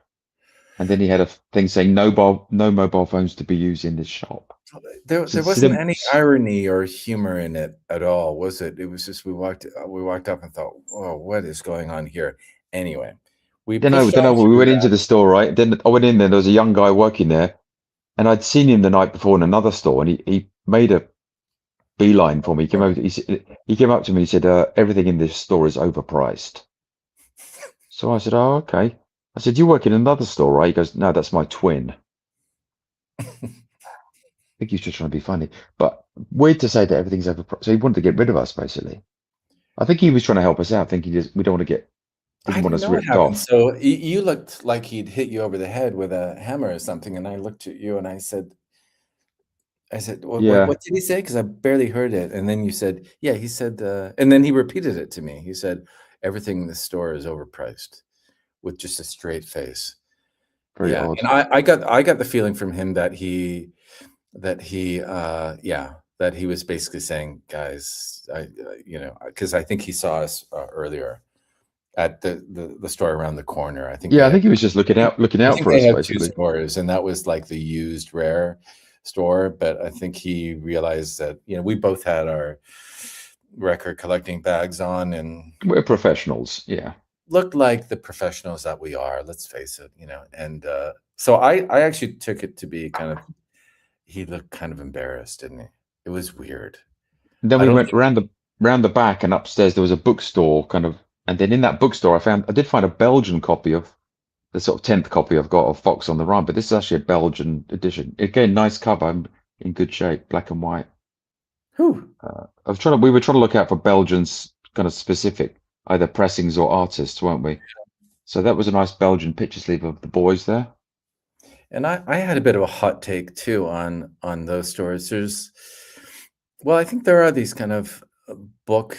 And then he had a thing saying no mobile phones to be used in this shop. There wasn't any irony or humor in it at all, was it? It was just we walked up and thought, "Oh, what is going on here?" Anyway, we pushed Then on we through went into that. the store, right? Then I went in there, there was a young guy working there, and I'd seen him the night before in another store, and he made a beeline for me. He came up to me and said, everything in this store is overpriced. So I said, oh, okay. I said, you work in another store, right? He goes, no, that's my twin. I think he's just trying to be funny, but weird to say that everything's overpriced. So he wanted to get rid of us, basically. I think he was trying to help us out, thinking we don't want to didn't I want didn't us know what ripped happened. off. So you looked like he'd hit you over the head with a hammer or something, and I looked at you and I said, Yeah, what did he say? Because I barely heard it. And then you said, yeah, he said, and then he repeated it to me. He said, everything in the store is overpriced with just a straight face. very Yeah. odd. And I got the feeling from him that that he was basically saying, guys, because I think he saw us earlier at the store around the corner. Yeah, I think he was just looking I out think for they us, had 2 basically. stores, and that was, like, the used rare store, but I think he realized that, we both had our record collecting bags on and We're professionals. Yeah. looked like the professionals that we are, let's face it, and, so I actually took it to be kind of he looked kind of embarrassed, didn't he? It was weird. And then I we don't went think round the back and upstairs there was a bookstore kind of, and then in that bookstore I did find a Belgian copy of the sort of 10th copy I've got of Fox on the Run, but this is actually a Belgian edition. Again, nice cover, in good shape, black and white. whew. We were trying to look out for Belgians kind of specific, either pressings or artists, weren't we? So that was a nice Belgian picture sleeve of the boys there. And I had a bit of a hot take too on those stores. Well, I think there are these kind of, book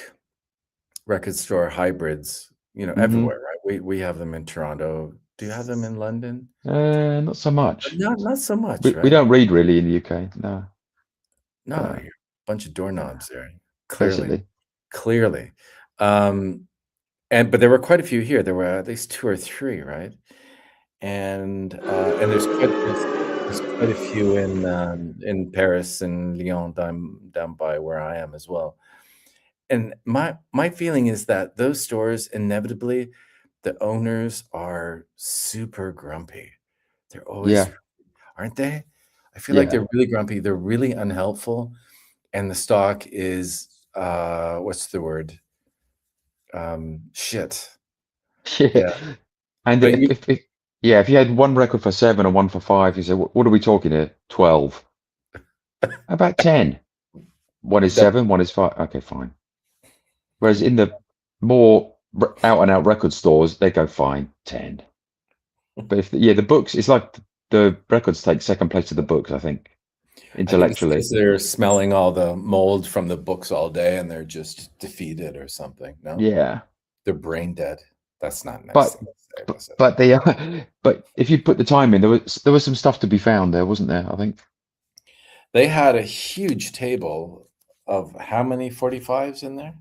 record store hybrids, Hmm. everywhere, right? We have them in Toronto. Do you have them in London? Not so much. Not so much, We right? don't read really in the UK, no. No, Uh, you're a bunch of doorknobs there, clearly, Basically. clearly. Um, but there were quite a few here. There were at least 2 or 3, right? And there's quite a few in Paris and Lyon down by where I am as well. And my feeling is that those stores inevitably, the owners are super grumpy. They're always, Yeah, aren't they? I feel like yeah, they're really grumpy, they're really unhelpful, and the stock is, what's the word? Shit. yeah. Yeah, And but if you had one record for 7 and one for 5, you say, what are we talking here? 12. How about 10? One is that 7, one is 5. Okay, fine. Whereas in the more out and out record stores, they go fine, 10. But if the books, it's like the records take second place to the books, I think, I think it's intellectually. because they're smelling all the mold from the books all day and they're just defeated or something. No, Yeah. they're brain dead. That's not a nice But thing to say, was it? but they are, but if you put the time in, there was some stuff to be found there, wasn't there? I think They had a huge table of how many 45s in there?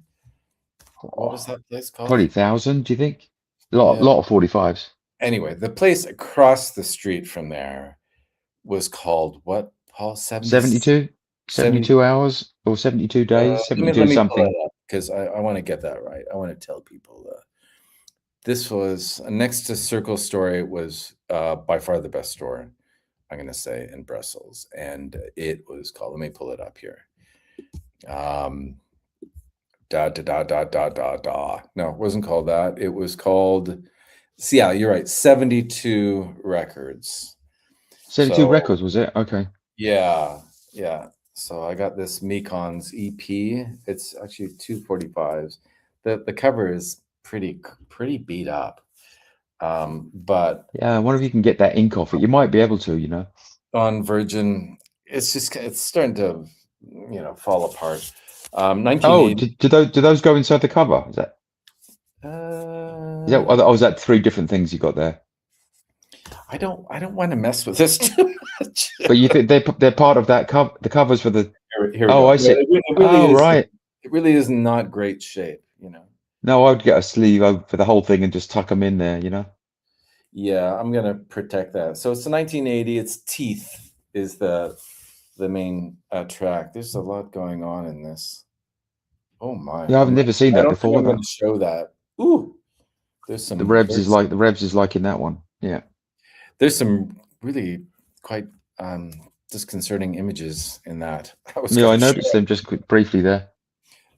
What was oh, that place called? 20,000, do you think? A lot, Yeah. lot of 45s. Anyway, the place across the street from there was called what, Paul? 70, 72, 70. 72 hours or 72 days, Let 72 me pull something. it up because I want to get that right. I want to tell people this was next to Circle Store. It was by far the best store, I'm going to say, in Brussels. And it was called, let me pull it up here. Um, da da da da da da da. No, it wasn't called that. It was called, so yeah, you're right, 72 Records. 72 So records, was it? Okay. yeah, yeah. So I got this Mekon's EP. It's actually 245s. The cover is pretty beat up. But Yeah, I wonder if you can get that ink off it. You might be able to, you know. on Virgin, it's starting to, fall apart. Oh, 1980. do those go inside the cover? Oh, is that three different things you got there? I don't want to mess with this too much. But you think they're part of that cover? The covers for the. Here we Oh, go. I Yeah, see. it really Oh, is. right. It really is not great shape. No, I would get a sleeve over for the whole thing and just tuck them in there, you know. Yeah, I'm gonna protect that. So it's the 1980. It's Teeth is the main track. There's a lot going on in this. Oh my! Yeah, I've never seen I that don't think before. I'm going That to show that. Ooh, the Rebs is like in that one. Yeah. there's some really quite disconcerting images in that. I was Yeah, going I to show. noticed them just briefly there.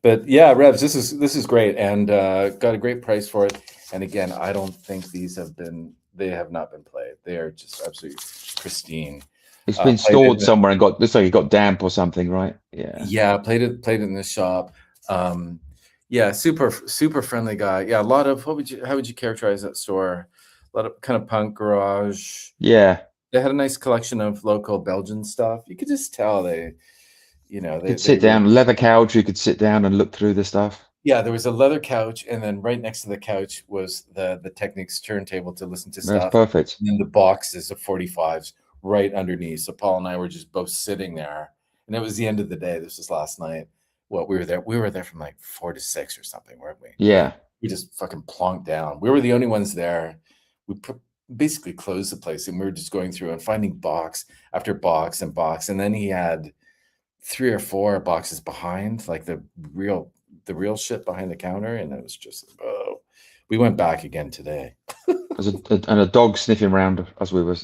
But yeah, Revs, this is great, and got a great price for it. And again, I don't think they have not been played. They are just absolutely pristine. It's been Played stored it, somewhere and looks like it got damp or something, right? Yeah. yeah, played it in the shop. Yeah, super friendly guy. Yeah, a lot of how would you characterize that store? A lot of kind of punk garage. Yeah. They had a nice collection of local Belgian stuff. You could just tell You could they sit really. down, leather couch, you could sit down and look through the stuff. Yeah, there was a leather couch, and then right next to the couch was the Technics turntable to listen to That's stuff, perfect. and then the boxes of 45s right underneath. So Paul and I were just both sitting there, and it was the end of the day. This was last night. Well, we were there from like 4 to 6 or something, weren't we? Yeah. We just fucking plonked down. We were the only ones there. We basically closed the place, and we were just going through and finding box after box and box, and then he had 3 or 4 boxes behind, like the real shit behind the counter, and it was just, oh, we went back again today. And a dog sniffing around as we were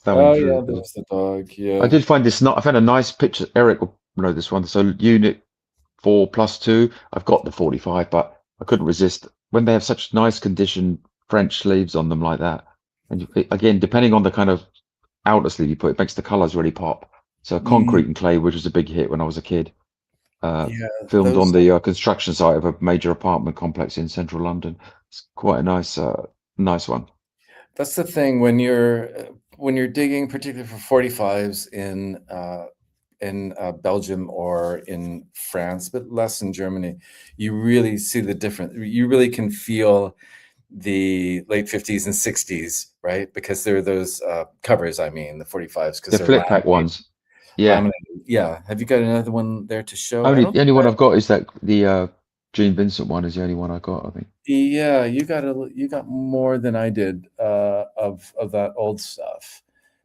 thumbing Oh yeah, through. there was the dog. I Yeah. did find this not. I found a nice picture. Eric will know this one. So unit 4+2. I've got the 45, but I couldn't resist when they have such nice condition French sleeves on them like that. And again, depending on the kind of outer sleeve you put, it makes the colors really pop. So Mm, Concrete and Clay, which was a big hit when I was a kid, yeah, filmed on those the construction site of a major apartment complex in central London. It's quite a nice one. that's the thing when you're digging, particularly for 45s in Belgium or in France, but less in Germany, you really see the difference. You really can feel the late 50s and 60s, right? Because there are those covers, I mean, the 45s, because The they're flip pack ones. Yeah. laminated. Yeah. Have you got another one there to show? I Only don't the only one I've got is that the Gene Vincent one is the only one I got, I think. Yeah, you got more than I did of that old stuff.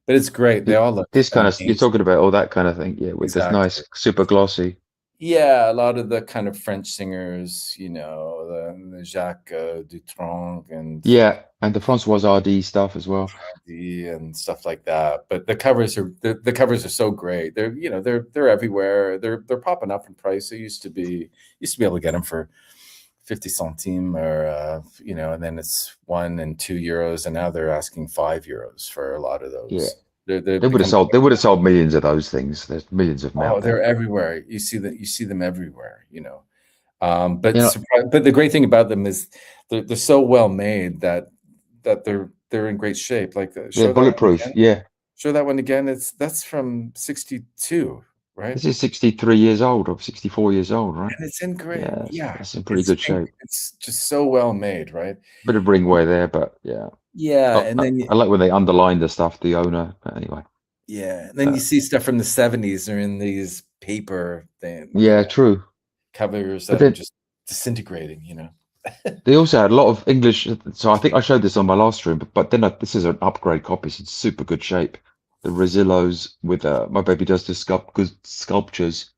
But it's great. They all look This kind of you're amazing. talking about all that kind of thing, yeah, with this Exactly. nice super glossy. Yeah, a lot of the kind of French singers, the Jacques Dutronc and Yeah, and the Francoise RD stuff as well. and stuff like that. But the covers are so great. They're everywhere. They're popping up in price. It used to be able to get them for 50 centimes or and then it's 1 and 2 euros, and now they're asking 5 euros for a lot of Yeah, those. They're they would have becoming. sold they would have sold millions of those things. There's millions of them Oh, out there. they're everywhere. You see them everywhere. But You know, but the great thing about them is they're so well made that they're in great shape. Like they're show that one bulletproof. again. Yeah. Show that one again. That's from 62, right? This is 63 years old or 64 years old, right? And it's in great. Yeah, Yeah, that's in pretty good shape. it's just so well made, right? Bit of ring wear there, but yeah. Yeah, Oh, and then I like when they underline the stuff, the owner. But anyway, yeah, and then you see stuff from the 70s are in these paper yeah, true. covers But that are then just disintegrating, they also had a lot of English. So I think I showed this on my last stream, but then this is an upgrade copy. It's in super good shape. The Rosillos with my baby does the good sculptures.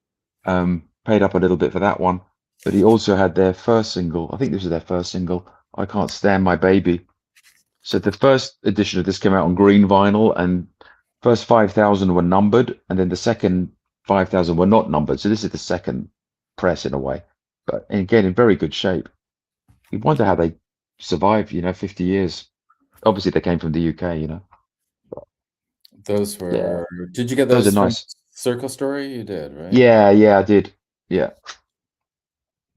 Paid up a little bit for that one, but he also had their first single. I think this is their first single. I Can't Stand My Baby. So the first edition of this came out on green vinyl, and first 5,000 were numbered, and then the second 5,000 were not numbered. So this is the second press in a way, but again in very good shape. You wonder how they survived, 50 years. Obviously, they came from the UK. But Those yeah, were did you get those are those from nice. Circle Story? You did, right? Yeah, yeah, I did. Yeah,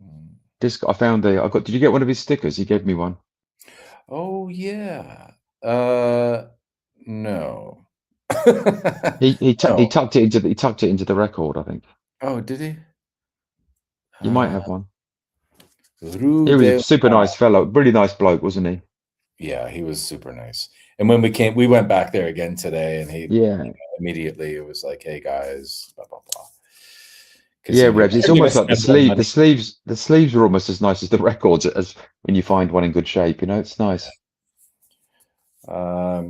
Mm. this I found I got. Did you get one of his stickers? He gave me one. Oh, yeah. No. He No. tucked it into the record. I think Oh, did he? you might Uh, have one. Rue He was a de super nice fellow, really nice bloke, wasn't he? Yeah, he was super nice. And when we went back there again today, and he Yeah, immediately it was like, "Hey guys, blah blah blah," because yeah, he knew Rebs. It's he almost must like the spend more sleeve, money. the sleeves are almost as nice as the records as when you find one in good shape. It's nice.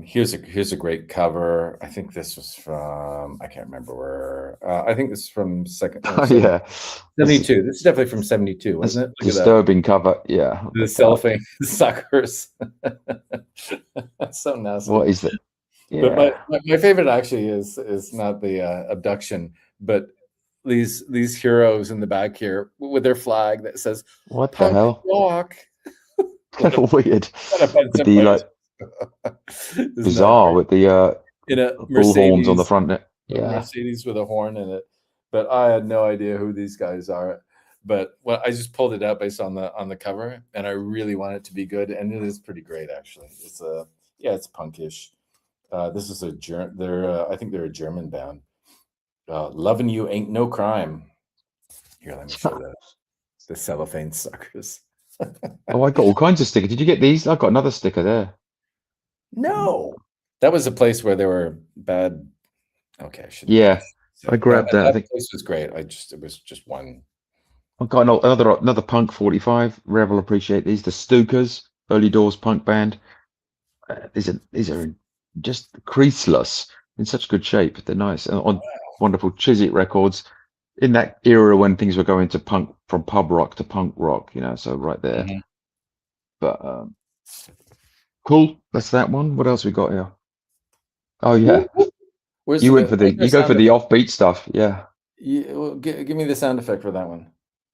Here's a great cover. I think this was from I can't remember where. I think this is from second Oh yeah, that's 72. This is definitely from 72, that's wasn't it? Look at that. disturbing cover. Yeah, I'll The look it up. cellophane suckers. That's so nasty. What is it? But my, Yeah. my, my favorite actually is not the abduction, but these heroes in the back here with their flag that says What the "Punk hell? Rock." What a Weird. what a bunch With of the like punks. Isn't that bizarre great? with the In a bull horns on the Mercedes, front. a Yeah. Mercedes with a horn in it. But I had no idea who these guys are. But I just pulled it out based on the cover, and I really want it to be good, and it is pretty great actually. It's punkish. This is I think they're a German band. Loving You Ain't No Crime. Here, let me show the cellophane suckers. Oh, I got all kinds of stickers. Did you get these? I got another sticker there. No, that was a place where there were bad. Okay, I shouldn't Yeah, say I it. No, grabbed that. I that think place was great. It was just one. I got another punk 45. Rev will appreciate these. The Stookers, early doors punk band. These are just creaseless in such good shape. They're nice and on wonderful Chiswick records in that era when things were going to punk from pub rock to punk rock. So right there. Mhm. But cool. That's that one. What else we got here? Oh yeah, Where's you where's your go for sound the effect? offbeat stuff. Yeah. Well, give me the sound effect for that one.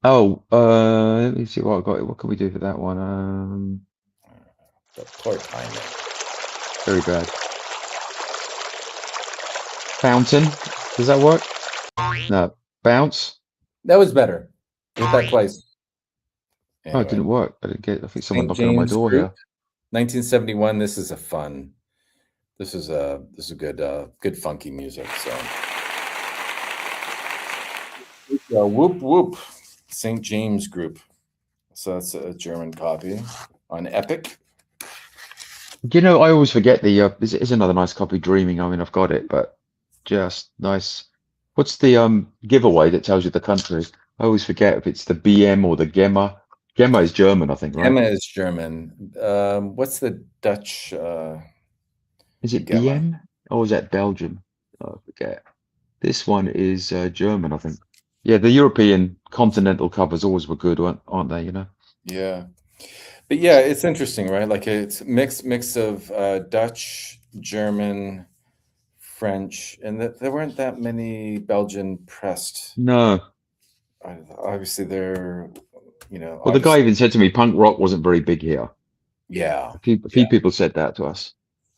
Oh, let me see what I got. What can we do for that one? The poor timing. Very bad. Fountain. Does that work? No. Bounce. That was better. Hit that twice. Oh, it Anyway, didn't work. I didn't get. I think someone St. knocking on my James door Group, here. 1971. This is a fun. This is good funky music. So whoop whoop, St. James Group. So that's a German copy on Epic. I always forget is another nice copy, Dreaming. I mean, I've got it, but just nice. What's the giveaway that tells you the country? I always forget if it's the BM or the Gemma. Gemma is German, I think, right? Gemma is German. What's the Dutch? Is it Gemma. BM or is that Belgium? Oh, I forget. This one is German, I think. Yeah, the European continental covers always were good, aren't they? Yeah. But yeah, it's interesting, right? Like it's mix of Dutch, German, French, and there weren't that many Belgian pressed. No. Obviously, they're Well, the guy even said to me, punk rock wasn't very big here. yeah, A few people said that to us.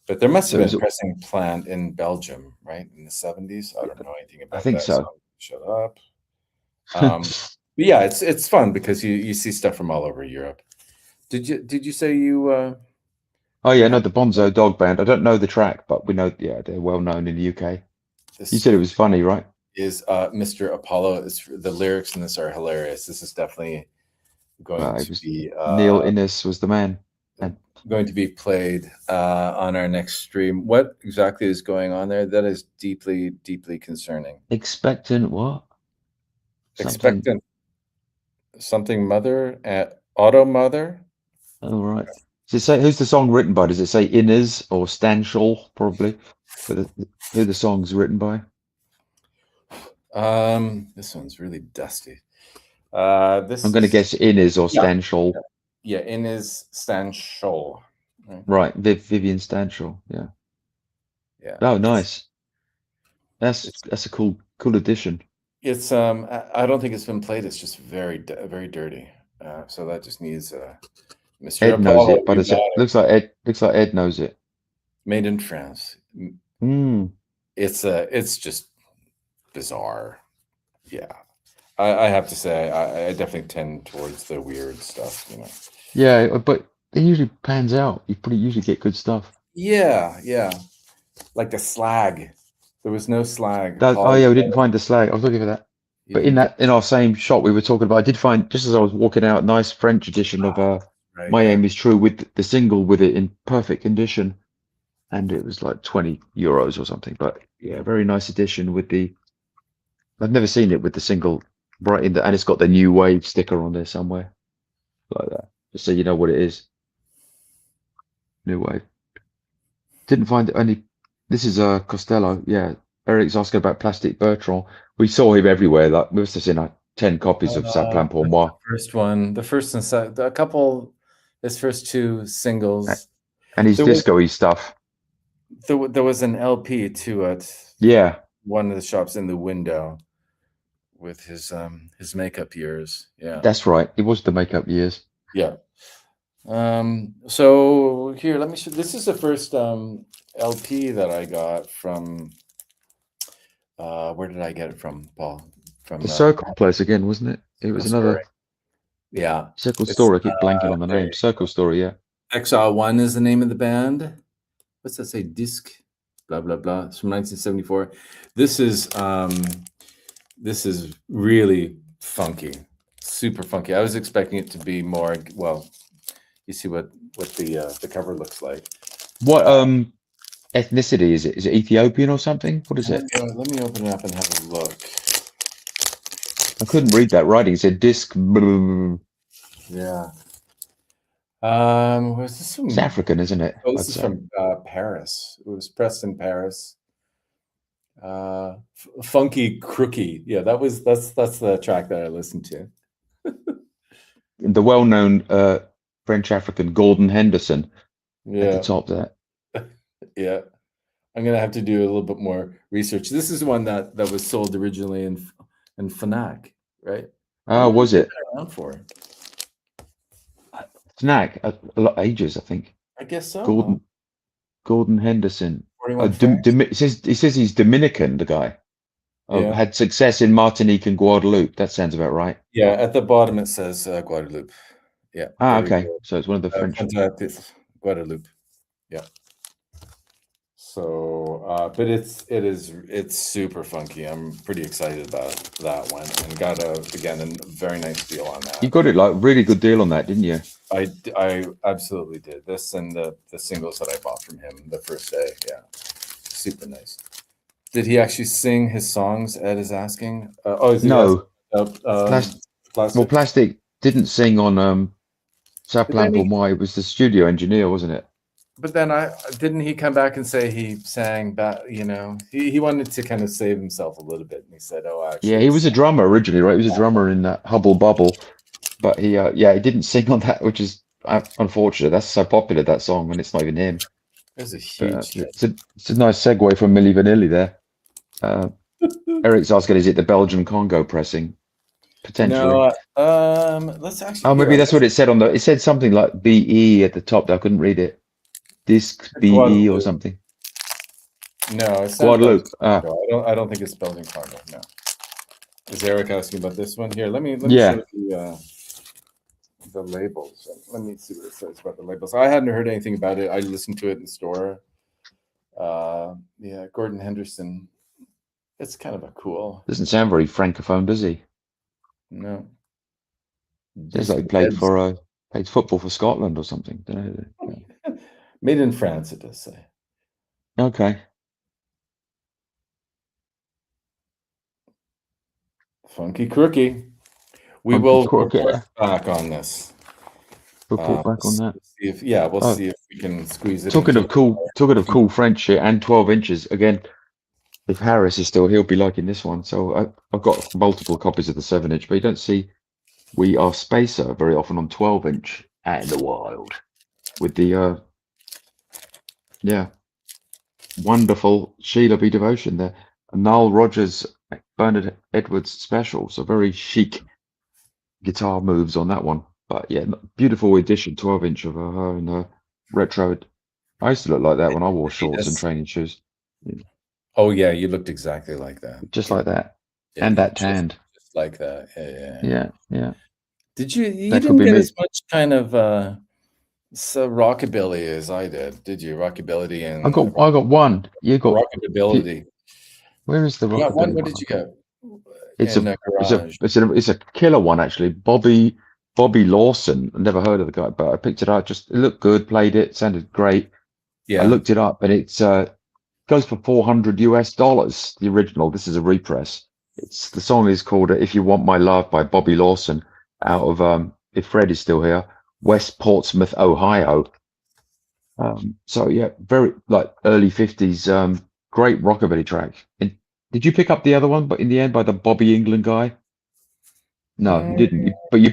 but there must So have it been was, a pressing plant in Belgium, right, in the 70s. I don't know anything I about think that, so so. shut up. yeah, it's fun because you see stuff from all over Europe. Did you say Oh you yeah, have no, the Bonzo Dog Band. I don't know the track, but we know, yeah, they're well known in the UK. You this said it was funny, right? is Mr. Apollo. The lyrics in this are hilarious. This is definitely going It to was be Neil Innes was the man. And played on our next stream. What exactly is going on there? That is deeply, deeply concerning. expectant what? Something. Expectant something mother at auto mother. All right. Does it say who's the song written by? Does it say Innes or Stanshall probably? But who the song's written by? This one's really dusty. I'm This going to is guess Innes or yeah, Stanshall. in his Stan Scholl. Right? Right, Vivian Stanshall. Yeah. Yeah, Oh, nice. it's That's a cool addition. it's I don't think it's been played. It's just very dirty. So that just needs Mr. Ed knows Apollo. it, but You got it. looks like Ed knows it. Made in France. Hmm. It's just bizarre. Yeah, I have to say I definitely tend towards the weird stuff. Yeah, but it usually pans out. You pretty usually get good stuff. Yeah, like the slag. There was no slag. Oh Holly, yeah, we didn't find the slag. I was looking for that. you But didn't get in our same shop we were talking about, I did find just as I was walking out, a nice French edition of right. My Yeah. Aim Is True with the single with it in perfect condition, and it was like 20 euros or something. But yeah, very nice edition with the. I've never seen it with the single right in the, and it's got the New Wave sticker on there somewhere like that, just so you know what it is. New Wave. Didn't find any. This is Costello. Yeah, Eric's asking about Plastic Bertrand. We saw him everywhere. Like we must have seen like 10 copies of Ça Plane pour The moi. first one, the first and second, a couple, his first two singles. And his There was disco-y stuff. there was an LP too at Yeah, one of the shops in the window with his makeup years. Yeah. that's right. It was the makeup years. Yeah. So here, let me show. This is the first LP that I got from. Where did I get it from, Paul? From The Circle place again, wasn't it? It was Story. another Yeah, Circle it's Story. I keep blanking on the name. Circle Story, yeah. XR1 is the name of the band. What's that say? Disc, blah blah blah. It's from 1974. This is really funky, super funky. I was expecting it to be more. Well, you see what the cover looks like. What ethnicity is it? Is it Ethiopian or something? What is it? Let me open it up and have a look. I couldn't read that writing. It said disc. Yeah. Where's this from? It's African, isn't it? Oh, this is from Paris. It was pressed in Paris. Funky Crookie. Yeah, that's the track that I listened to. The well-known French African Gordon Henderson at the Yeah, top there. yeah. I'm gonna have to do a little bit more research. This is one that was sold originally in Fnac, right? How Oh, long was has it? been around for? Snack? A lot ages, I think. I guess so. Gordon Henderson. 41 francs. He says he's Dominican, the guy. Yeah. Had success in Martinique and Guadeloupe. That sounds about right. Yeah, at the bottom it says Guadeloupe. Yeah. Ah, there we okay. go. So it's one of the French. Cantatis, Guadeloupe. Yeah. So, but it's super funky. I'm pretty excited about that one, and got a very nice deal on that. You got it like really good deal on that, didn't you? I absolutely did. This and the singles that I bought from him the first day. Yeah, super nice. Did he actually sing his songs? Ed is asking. No. Plastic. Well, Plastic didn't sing on Ça Plane pour moi. It was the studio engineer, wasn't it? But then didn't he come back and say he sang back? He wanted to kind of save himself a little bit, and he said, "Oh, actually." Yeah, he was a drummer originally, right? He was a drummer in that Hubble Bubble, but he didn't sing on that, which is unfortunate. That's so popular, that song, and it's not even him. There's a huge. It's a nice segue from Milli Vanilli there. Eric's asking, is it the Belgian Congo pressing? Potentially. No, let's actually. Oh, maybe that's what it said on the. It said something like BE at the top. I couldn't read it. Disc BE or something. No, it's Guadeloupe. I don't think it's Belgian Congo. No. Is Eric asking about this one? Here, let me Yeah. show the labels. Let me see what it says about the labels. I hadn't heard anything about it. I listened to it in the store. Yeah, Gordon Henderson. It's kind of a cool. Doesn't sound very francophone, does he? No. Sounds like he played football for Scotland or something. Don't know. Made in France, it does say. Okay. Funky Crookie. We Funky will Crookie. report back on this. Report back on that. See if, yeah, we'll see if we can squeeze it. Talking of cool French shit and 12 inches again. If Harris is still, he'll be liking this one. So I've got multiple copies of the 7-inch, but you don't see We Are Spacer very often on 12-inch out in the wild with the yeah, wonderful Sheila B. Devotion there. A Nile Rodgers, Bernard Edwards special. So very chic guitar moves on that one. But yeah, beautiful edition, 12-inch of her in a retro. I used to look like that when I wore shorts and training shoes. Oh yeah, you looked exactly like that. Just like that. Yeah, and that tanned. Just like that. Yeah. Did you didn't get as much kind of rockabilly as I did you? Rockabilly and I got one. You got rockability. Where is the rockabilly? What did you get? It's a killer one actually. Bobby Lawson. I never heard of the guy, but I picked it up. It looked good. Played it. Sounded great. Yeah. I looked it up, and it's goes for $400. The original. This is a repress. The song is called "If You Want My Love" by Bobby Lawson, out of if Fred is still here, West Portsmouth, Ohio. So yeah, very like early 50s. Great rockabilly track. And did you pick up the other one, but in the end by the Bobby England guy? No, you didn't. But you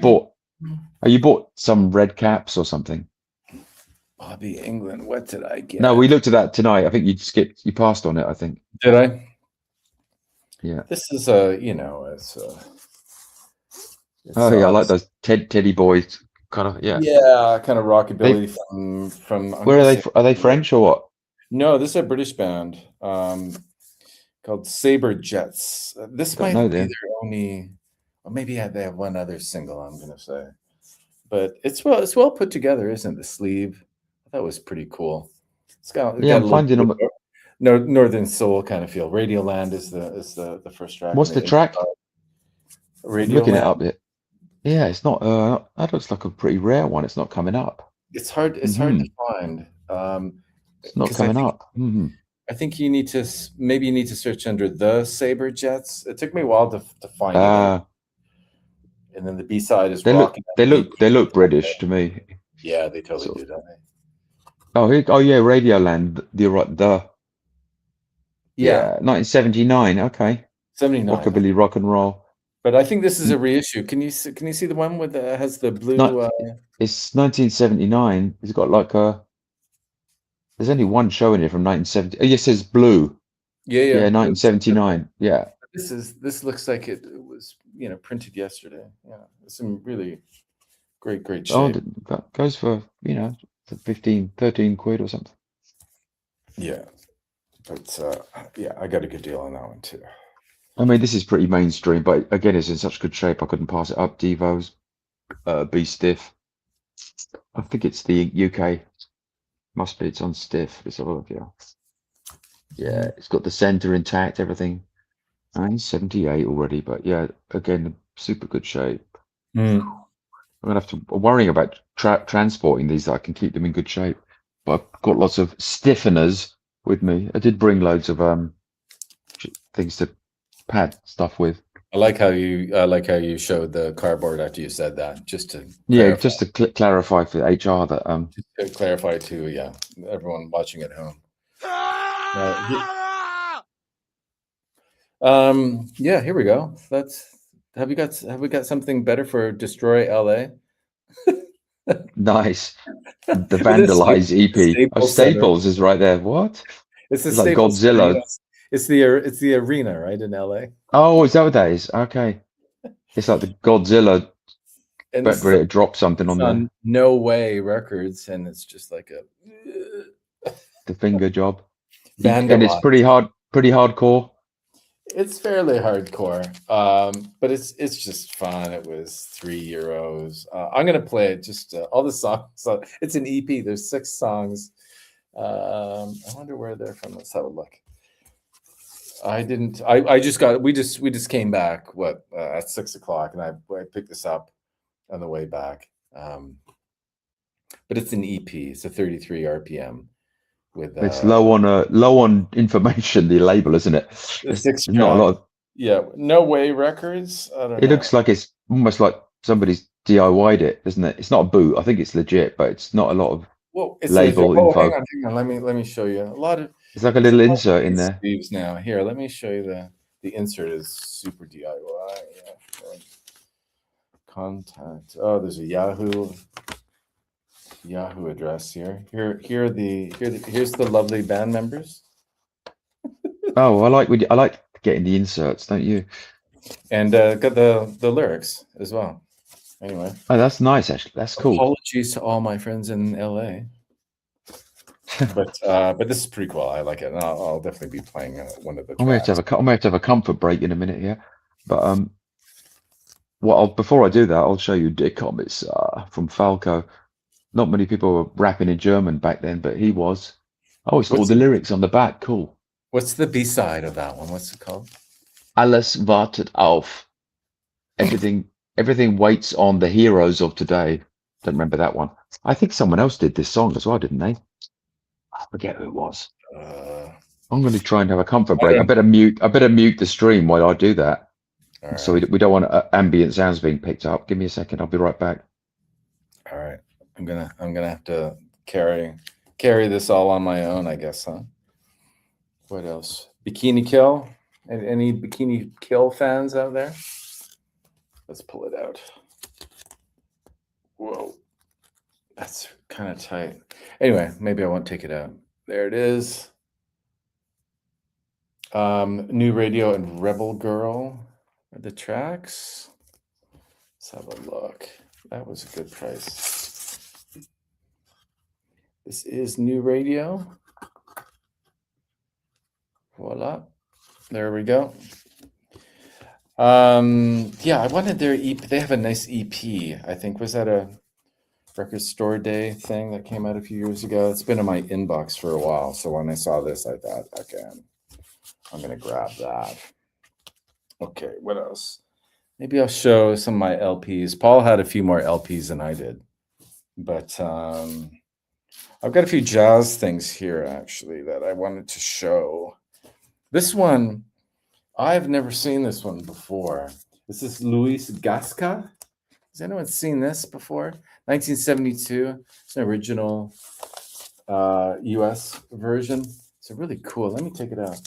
bought some red caps or something. Bobby England. What did I get? No, we looked at that tonight. I think you passed on it, I think. Did I? Yeah. This is I like those Teddy Boys kind of kind of rockabilly from where are they? Are they French or what? No, this is a British band called Saber Jets. This might be their only, or maybe they have one other single. I'm gonna say, but it's well put together, isn't it? The sleeve, that was pretty cool. It's got I'm finding them. Northern Soul kind of feel. Radioland is the first track. What's the track? Radioland. Looking it up yet? Yeah, it's not. That looks like a pretty rare one. It's not coming up. It's hard. It's hard to find. It's not coming up. I think you need to search under the Saber Jets. It took me a while to find it. And then the B-side is they look British to me. Yeah, they totally do, don't they? Oh yeah, Radioland. You're right. Yeah, 1979. Okay. 79. Rockabilly rock and roll. But I think this is a reissue. Can you see the one with has the blue? It's 1979. It's got like there's only one show in here from 1970. Oh, yes, it says blue. Yeah, 1979. Yeah. This looks like it was printed yesterday. Yeah, it's some really great shape. Oh, that goes for 15, 13 quid or something. Yeah, but I got a good deal on that one too. I mean, this is pretty mainstream, but again, it's in such good shape. I couldn't pass it up. Devo's, Be Stiff. I think it's the UK. Must be. It's on Stiff. Let's have a look here. Yeah, it's got the center intact, everything. 1978 already, but yeah, again, super good shape. I'm gonna have to worrying about transporting these. That I can keep them in good shape, but I've got lots of stiffeners with me. I did bring loads of things to pad stuff with. I like how you showed the cardboard after you said that, just to clarify for HR that just to clarify to everyone watching at home. Here we go. Have we got something better for Destroy LA? Nice. The Vandalize EP. Staples is right there. What? It's like Godzilla. It's the arena, right, in LA. Oh, is that what that is? Okay. It's like the Godzilla, but it dropped something on there. No Way Records, and it's just like the finger job. And it's pretty hardcore. It's fairly hardcore, but it's just fun. It was €3. I'm gonna play it. Just all the songs. So it's an EP. There's 6 songs. I wonder where they're from. Let's have a look. I didn't. I just got. We just came back. At 6 o'clock, and I picked this up on the way back. But it's an EP. It's a 33 RPM with It's low on information, the label, isn't it? the There's 6 not a track. lot of, Yeah, No Way Records. I don't it know. looks like it's almost like somebody's DIY'd it, doesn't it? It's not a boot. I think it's legit, but it's not a lot of Well, it's legit. label Oh, hang info. on, hang on. Let me show you. It's like a There's a little lot of insert in these there. sleeves now. Here, let me show you the insert is super DIY. Yeah, sure. Contact. Oh, there's a Yahoo address here. Here's the lovely band members. Oh, I like getting the inserts, don't you? And got the lyrics as well. Anyway, Oh, that's nice, actually. That's cool. apologies to all my friends in LA. But this is pretty cool. I like it, and I'll definitely be playing one of the I may have tracks. to have a comfort break in a minute here, but before I do that, I'll show you Dicom. It's from Falco. Not many people were rapping in German back then, but he was. Oh, it's got all the lyrics on the back. Cool. What's the B-side of that one? What's it called? Alles wartet auf. Everything waits on the heroes of today. Don't remember that one. I think someone else did this song as well, didn't they? I forget who it was. I'm going to try and have a comfort break. I better mute the stream while I do that. Right. So we don't want ambient sounds being picked up. Give me a second. I'll be right back. All right. I'm gonna have to carry this all on my own, I guess, huh? What else? Bikini Kill? Any Bikini Kill fans out there? Let's pull it out. Whoa. That's kind of tight. Anyway, maybe I won't take it out. There it is. New Radio and Rebel Girl are the tracks. Let's have a look. That was a good price. This is New Radio. Voila. There we go. Yeah, I wanted their EP. They have a nice EP. I think, was that a Record Store Day thing that came out a few years ago? It's been in my inbox for a while. So when I saw this, I thought, okay, I'm going to grab that. Okay, what else? Maybe I'll show some of my LPs. Paul had a few more LPs than I did. But I've got a few jazz things here, actually, that I wanted to show. This one, I've never seen this one before. This is Luis Gasca. Has anyone seen this before? 1972. It's an original US version. It's really cool. Let me take it out.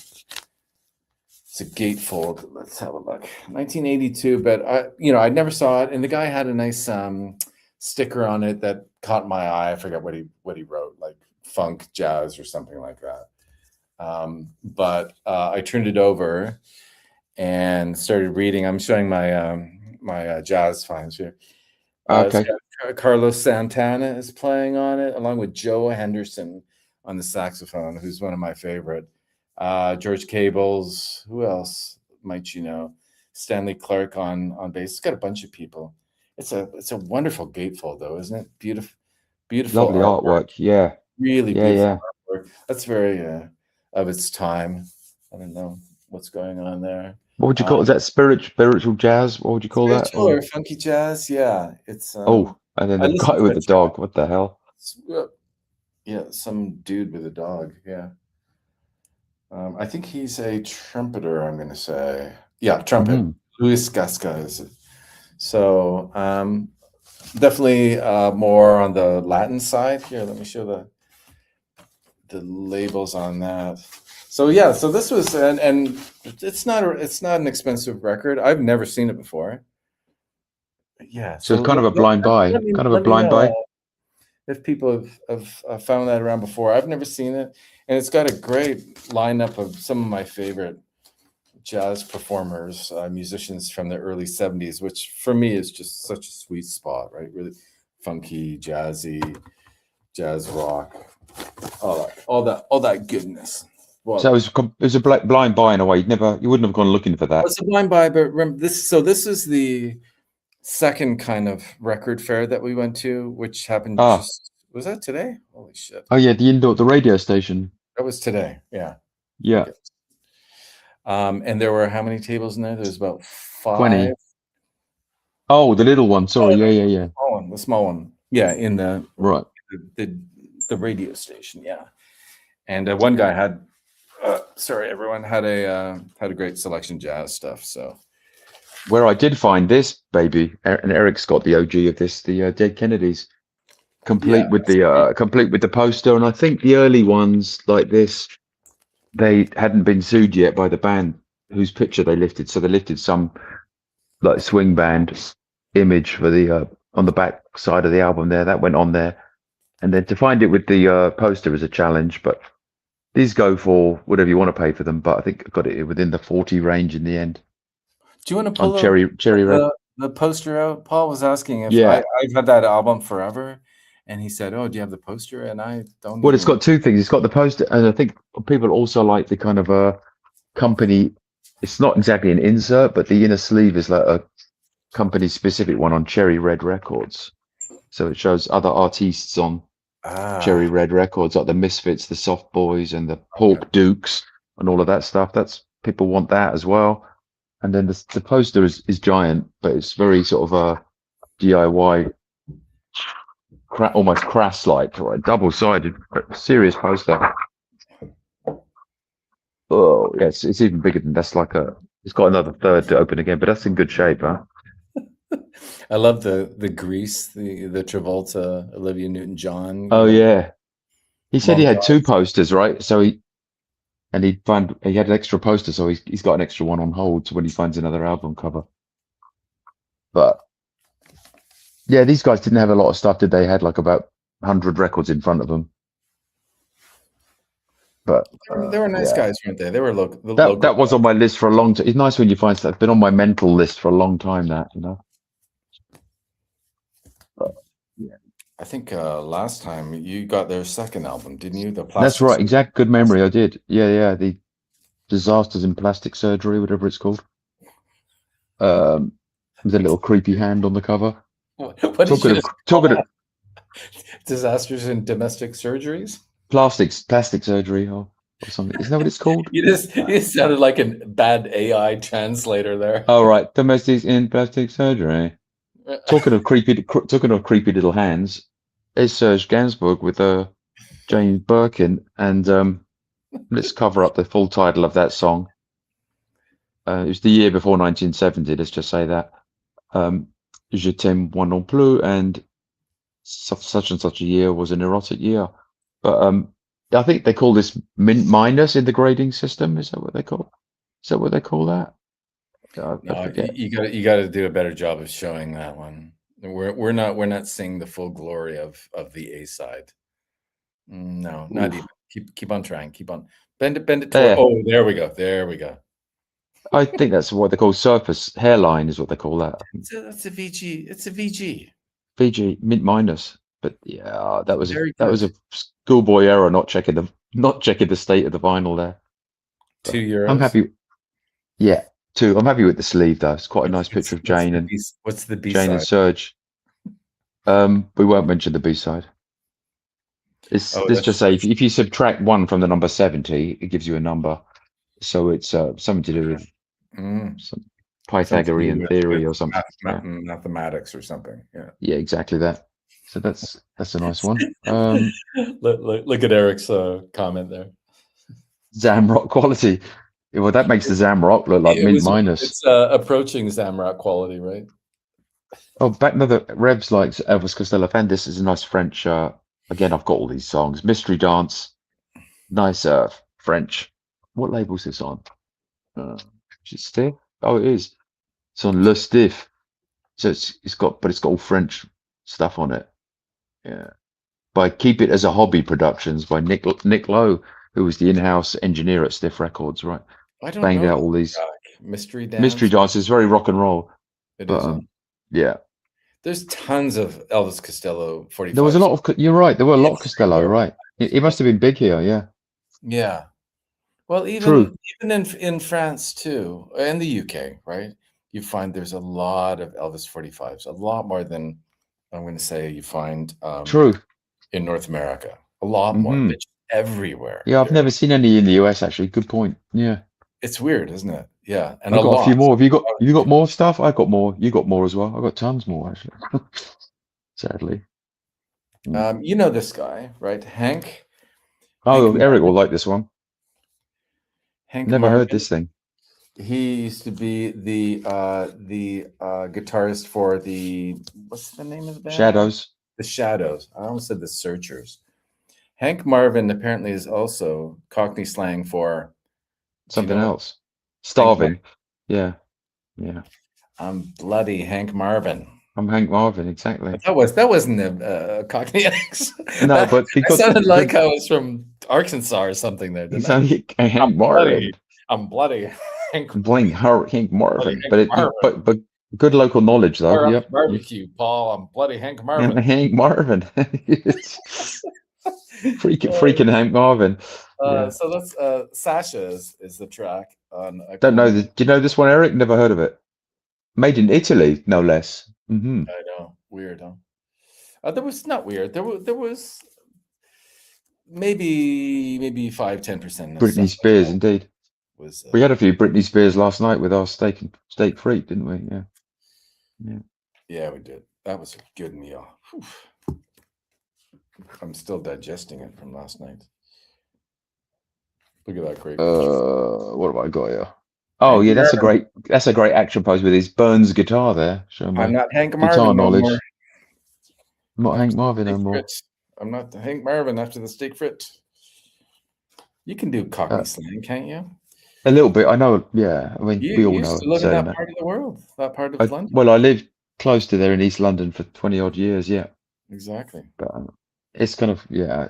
It's a gatefold. Let's have a look. 1982, but I never saw it. And the guy had a nice sticker on it that caught my eye. I forgot what he wrote, like funk jazz or something like that. But I turned it over and started reading. I'm showing my my jazz finds here. Okay. Carlos Santana is playing on it, along with Joe Henderson on the saxophone, who's one of my favorite. George Cables. Who else might you know? Stanley Clark on bass. It's got a bunch of people. It's a wonderful gatefold, though, isn't it? Beautiful Lovely artwork. Yeah. Really Yeah, beautiful artwork. That's very of its time. I don't know what's going on there. What would you call it? Is that spiritual jazz? What would you call that? Spiritual or funky jazz? Yeah, it's. And then I the listened guy to with a the track. dog. What the hell? Yeah, some dude with a dog. Yeah. I think he's a trumpeter, I'm going to say. Yeah, trumpet. Luis Gasca is it. So definitely more on the Latin side. Here, let me show the labels on that. So yeah, so this was and it's not an expensive record. I've never seen it before. But yeah, So it's kind of a blind buy. Kind of a blind buy. If people have found that around before. I've never seen it, and it's got a great lineup of some of my favorite jazz performers, musicians from the early 70s, which for me is just such a sweet spot, right? Really funky, jazzy, jazz rock, all that goodness. So Well, it was a blind buy in a way. You wouldn't have gone looking for that. it's a blind buy, but remember this. So this is the second kind of record fair that we went to, which happened Ah, just was that today? Holy shit! oh yeah, the radio station. That was today. Yeah. Yeah, Okay. And there were how many tables in there? There's about 5. 20. Oh, the little one. Sorry. Oh, Yeah. the small one. Yeah, in Right. the the radio station. Yeah, and one guy had. Sorry, everyone had a great selection jazz stuff. So Where I did find this baby, and Eric's got the OG of this, the Dead Kennedys, yeah, complete with the poster. And I think the early ones like this, they hadn't been sued yet by the band whose picture they lifted. So they lifted some like swing band image for the on the back side of the album there. That went on there, and then to find it with the poster is a challenge. But these go for whatever you want to pay for them. But I think I got it within the 40 range in the end do you want to on pull Cherry Red. the poster out? Paul was asking if Yeah. I've had that album forever, and he said, "Oh, do you have the poster?" And I don't. Well, it's got two things. It's got the poster, and I think people also like the kind of company. It's not exactly an insert, but the inner sleeve is like a company specific one on Cherry Red Records. So it shows other artists on Cherry Red Records, like the Misfits, the Soft Boys, and the Pork Dukes, and all of that stuff. That's people want that as well. And then the poster is giant, but it's very sort of a DIY, almost crass-like, right? Double-sided, serious poster. Oh, yes, it's even bigger than that's. It's got another third to open again, but that's in good shape, huh? I love the Grease, the Travolta, Olivia Newton-John. Oh yeah, he said he had two montage. posters, right? So he had an extra poster, so he's got an extra one on hold when he finds another album cover. But yeah, these guys didn't have a lot of stuff, did they? Had like about 100 records in front of them. But They were nice guys, weren't they? They were local. that was on my list for a long time. It's nice when you find stuff. It's been on my mental list for a long time. That But, yeah. I think last time you got their second album, didn't you? The That's Plastic right. Surgery. Exact. Good memory. I did. Yeah. The Disasters in Plastic Surgery, whatever it's called. With a little creepy hand on the cover. What did you just Talking of Disasters in Domestic Surgeries? plastic surgery or something. Isn't that what it's called? You sounded like a bad AI translator there. Oh right, domestics in plastic surgery. Talking of creepy little hands, is Serge Gainsbourg with James Birkin, and let's cover up the full title of that song. It was the year before 1970. Let's just say that. Je t'aime moi non plus, and such and such a year was an erotic year. But I think they call this mint minus in the grading system. Is that what they call? Is that what they call that? No, you got to do a better job of showing that one. We're not seeing the full glory of the A side. No, not even. Keep on trying. Keep on bend it. Oh, there we go. I think that's what they call surface hairline. Is what they call that. That's a VG. It's a VG. VG mint minus. But yeah, that was a schoolboy error not checking the state of the vinyl there. But €2. I'm happy. Yeah, 2. I'm happy with the sleeve though. It's quite a nice picture of Jane and what's the B Jane side? and Serge. We won't mention the B side. Let's just say if you subtract 1 from the number 70, it gives you a number. So it's something to do with some Pythagorean theory or something. Mathematics or something. Yeah, exactly that. So that's a nice one. Look at Eric's comment there. Zamrock quality. Well, that makes the Zamrock look like mint minus. It's approaching Zamrock quality, right? Oh, back another Revs likes Elvis Costello fan. This is a nice French. Again, I've got all these songs. Mystery Dance, nice French. What label's this on? Is it Stiff? Oh, it is. It's on Le Stiff. So it's got all French stuff on it. Yeah. By Keep It as a Hobby Productions by Nick Lowe, who was the in-house engineer at Stiff Records, right? I don't Banged know out all these Mystery Dance. Mystery Dance is very rock and roll. It is. Yeah. There's tons of Elvis Costello 45. There was a lot of. You're right. There were a lot of Costello, right? It must have been big here. Yeah. Yeah. Well, True, even in France too, and the UK, right? You find there's a lot of Elvis 45s, a lot more than I'm going to say you find true. in North America. A lot more. Hmm. They're just everywhere. Yeah, I've never seen any in the US actually. Good point. Yeah. It's weird, isn't it? Yeah, and I a got a lot. few more. Have you got more stuff? I got more. You got more as well. I got tons more actually. Sadly. Mm. You know this guy, right? Hank Oh, Eric will Marvin. like this one. Hank Never heard Marvin. this thing. He used to be the guitarist for what's the name of the band again? Shadows, The Shadows. I almost said the Searchers. Hank Marvin apparently is also Cockney slang for, do you something know what else. Hank Marvin? Starving. Yeah, yeah. I'm bloody Hank Marvin. I'm Hank Marvin, exactly. But that wasn't a Cockney accent. No, but I sounded like because I was from Arkansas or something there, you didn't I? sound like I'm Hank bloody. Marvin, I'm bloody Hank Hank bloody Marvin. Hank But Marvin. but good local knowledge though. Fire up the Yep. barbecue, Paul. I'm bloody Hank And Marvin. Hank Marvin. It's freaking Uh, Hank Marvin. Yeah. so that's Sasha is the track on Don't know Atomium. this. Do you know this one, Eric? Never heard of it. Made in Italy, no less. I know, weird, huh? There was not weird. There was maybe 5-10% of Britney stuff Spears, indeed. was We had a few Britney Spears last night with our steak frite, didn't we? Yeah. Yeah. yeah, we did. That was a good meal. Whew. I'm still digesting it from last night. Look at that great picture. What have I got here? Oh Hank yeah, Marvin. that's a great action pose with his Burns guitar there. Showing I'm my not Hank guitar Marvin no more. knowledge. I'm not Hank After the Marvin no steak more. frit. I'm not the Hank Marvin after the steak frit. You can do Cockney Uh, slang, can't you? a little bit. I know. Yeah. I mean, You we all used know to a live in certain that amount. part of the world, that part of London. Well, I lived close to there in East London for 20 odd years. Yeah. Exactly. But it's kind of, yeah, I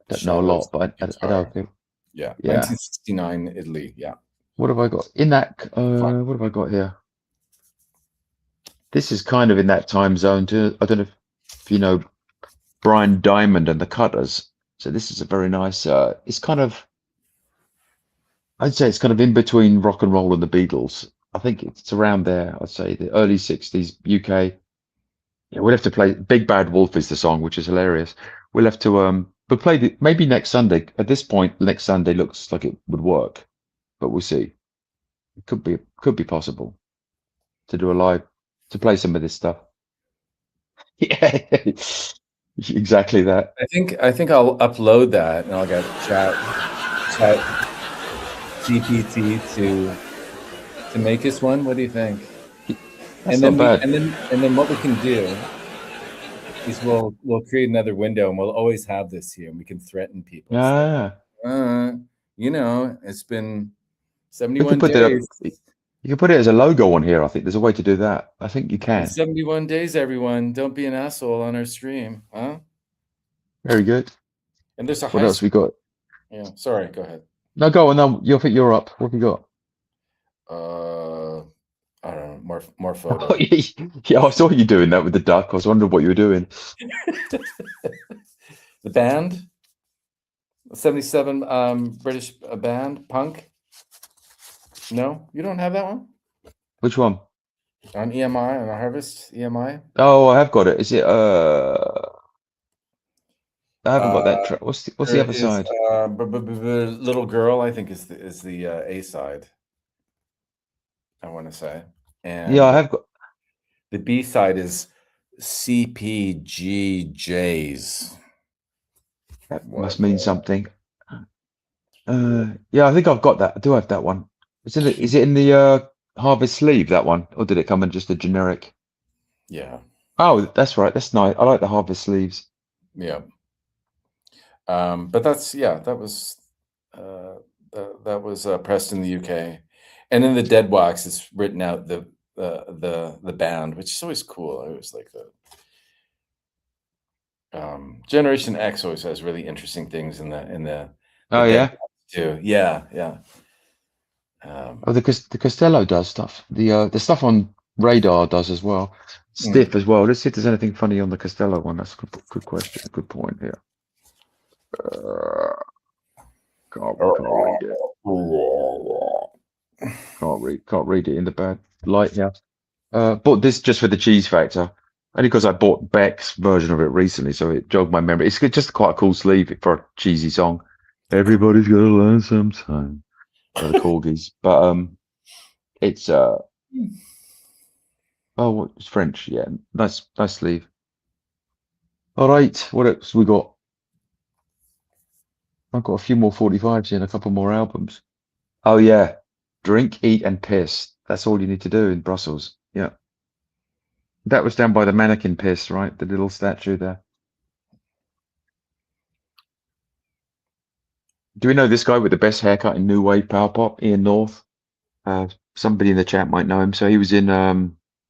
don't know a Shadows lot, but I know. guitar. Yeah. Yeah. 1969 Italy. Yeah. What have I got in that? Fun. What have I got here? This is kind of in that time zone too. I don't know if you know Brian Diamond and the Cutters. So this is a very nice. It's kind of. I'd say it's kind of in between rock and roll and the Beatles. I think it's around there. I'd say the early '60s UK. Yeah, we'll have to play Big Bad Wolf is the song, which is hilarious. We'll have to but play maybe next Sunday. At this point, next Sunday looks like it would work, but we'll see. It could be possible to do a live to play some of this stuff. Yeah, exactly that. I think I'll upload that and I'll get chat GPT to make us one. What do you think? That's not bad. And then what we can do is we'll create another window and we'll always have this here and we can threaten people. Yeah, It's been we could 71 put that up. days. You can put it as a logo on here. I think there's a way to do that. I think you It's been can. 71 days, everyone. Don't be an asshole on our stream, huh? Very good. And there's a What high else we school. got? Yeah, sorry, go ahead. No, go on. No, you think you're up. What have we got? I don't know, more Oh, photos. yeah, I saw you doing that with the duck. I was wondering what you were doing. The band, 77 British band, punk. No, you don't have that one Which one? on EMI on Harvest EMI. Oh, I have got it. Is it? I haven't got that Uh, track. What's the there other is side? Little Girl. I think is the A side. I want to say, Yeah, I and have got. the B side is CPGJs. That must mean something. Yeah, I think I've got that. I do have that one. Is it in the Harvest sleeve, that one, or did it come in just a generic? Yeah, Oh, that's right. That's nice. I like the Harvest sleeves. yeah. But that was that was pressed in the UK, and in the Dead Wax, it's written out the band, which is always cool. I always like that. Generation X always has really interesting things in the Oh Dead yeah. Wax too. Yeah. Oh, the Costello does stuff. The stuff on Radar does as well. Stiff as well. Let's see if there's anything funny on the Costello one. That's a good question. Good point here. Can't read it. Can't read it in the bad light here. Bought this just for the cheese factor, only because I bought Beck's version of it recently, so it jogged my memory. It's just quite a cool sleeve for a cheesy song. Everybody's got to learn sometime by the Corgis, but it's oh, it's French, yeah, nice sleeve. All right, what else we got? I've got a few more 45s and a couple more albums. Oh yeah, drink, eat, and piss. That's all you need to do in Brussels. Yeah. That was down by the mannequin piss, right? The little statue there. Do we know this guy with the best haircut in New Wave Power Pop, Ian North? Somebody in the chat might know him. So he was in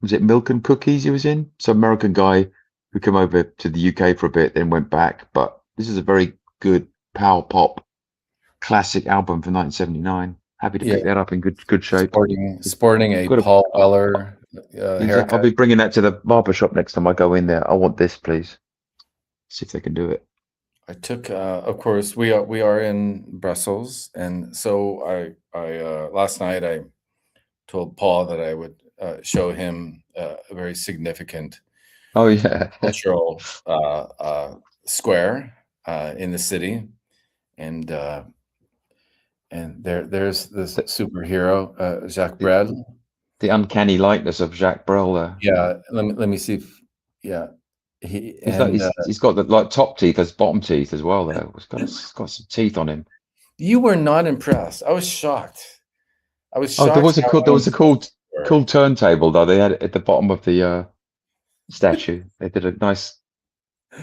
was it Milk and Cookies he was in? Some American guy who came over to the UK for a bit, then went back. But this is a very good power pop classic album from 1979. Happy to pick that up in good shape. Sporting a Paul Weller haircut. I'll be bringing that to the barber shop next time I go in there. I want this, please. See if they can do it. I took, of course, we are in Brussels, and so I last night I told Paul that I would show him a very significant, cultural square in the city, and there's this superhero Jacques Brel. The uncanny likeness of Jacques Brel there. Yeah, let me see if he's got the top teeth as bottom teeth as well there. He's got some teeth on him. You were not impressed. I was shocked. There was a cool turntable though. They had it at the bottom of the statue. They did a nice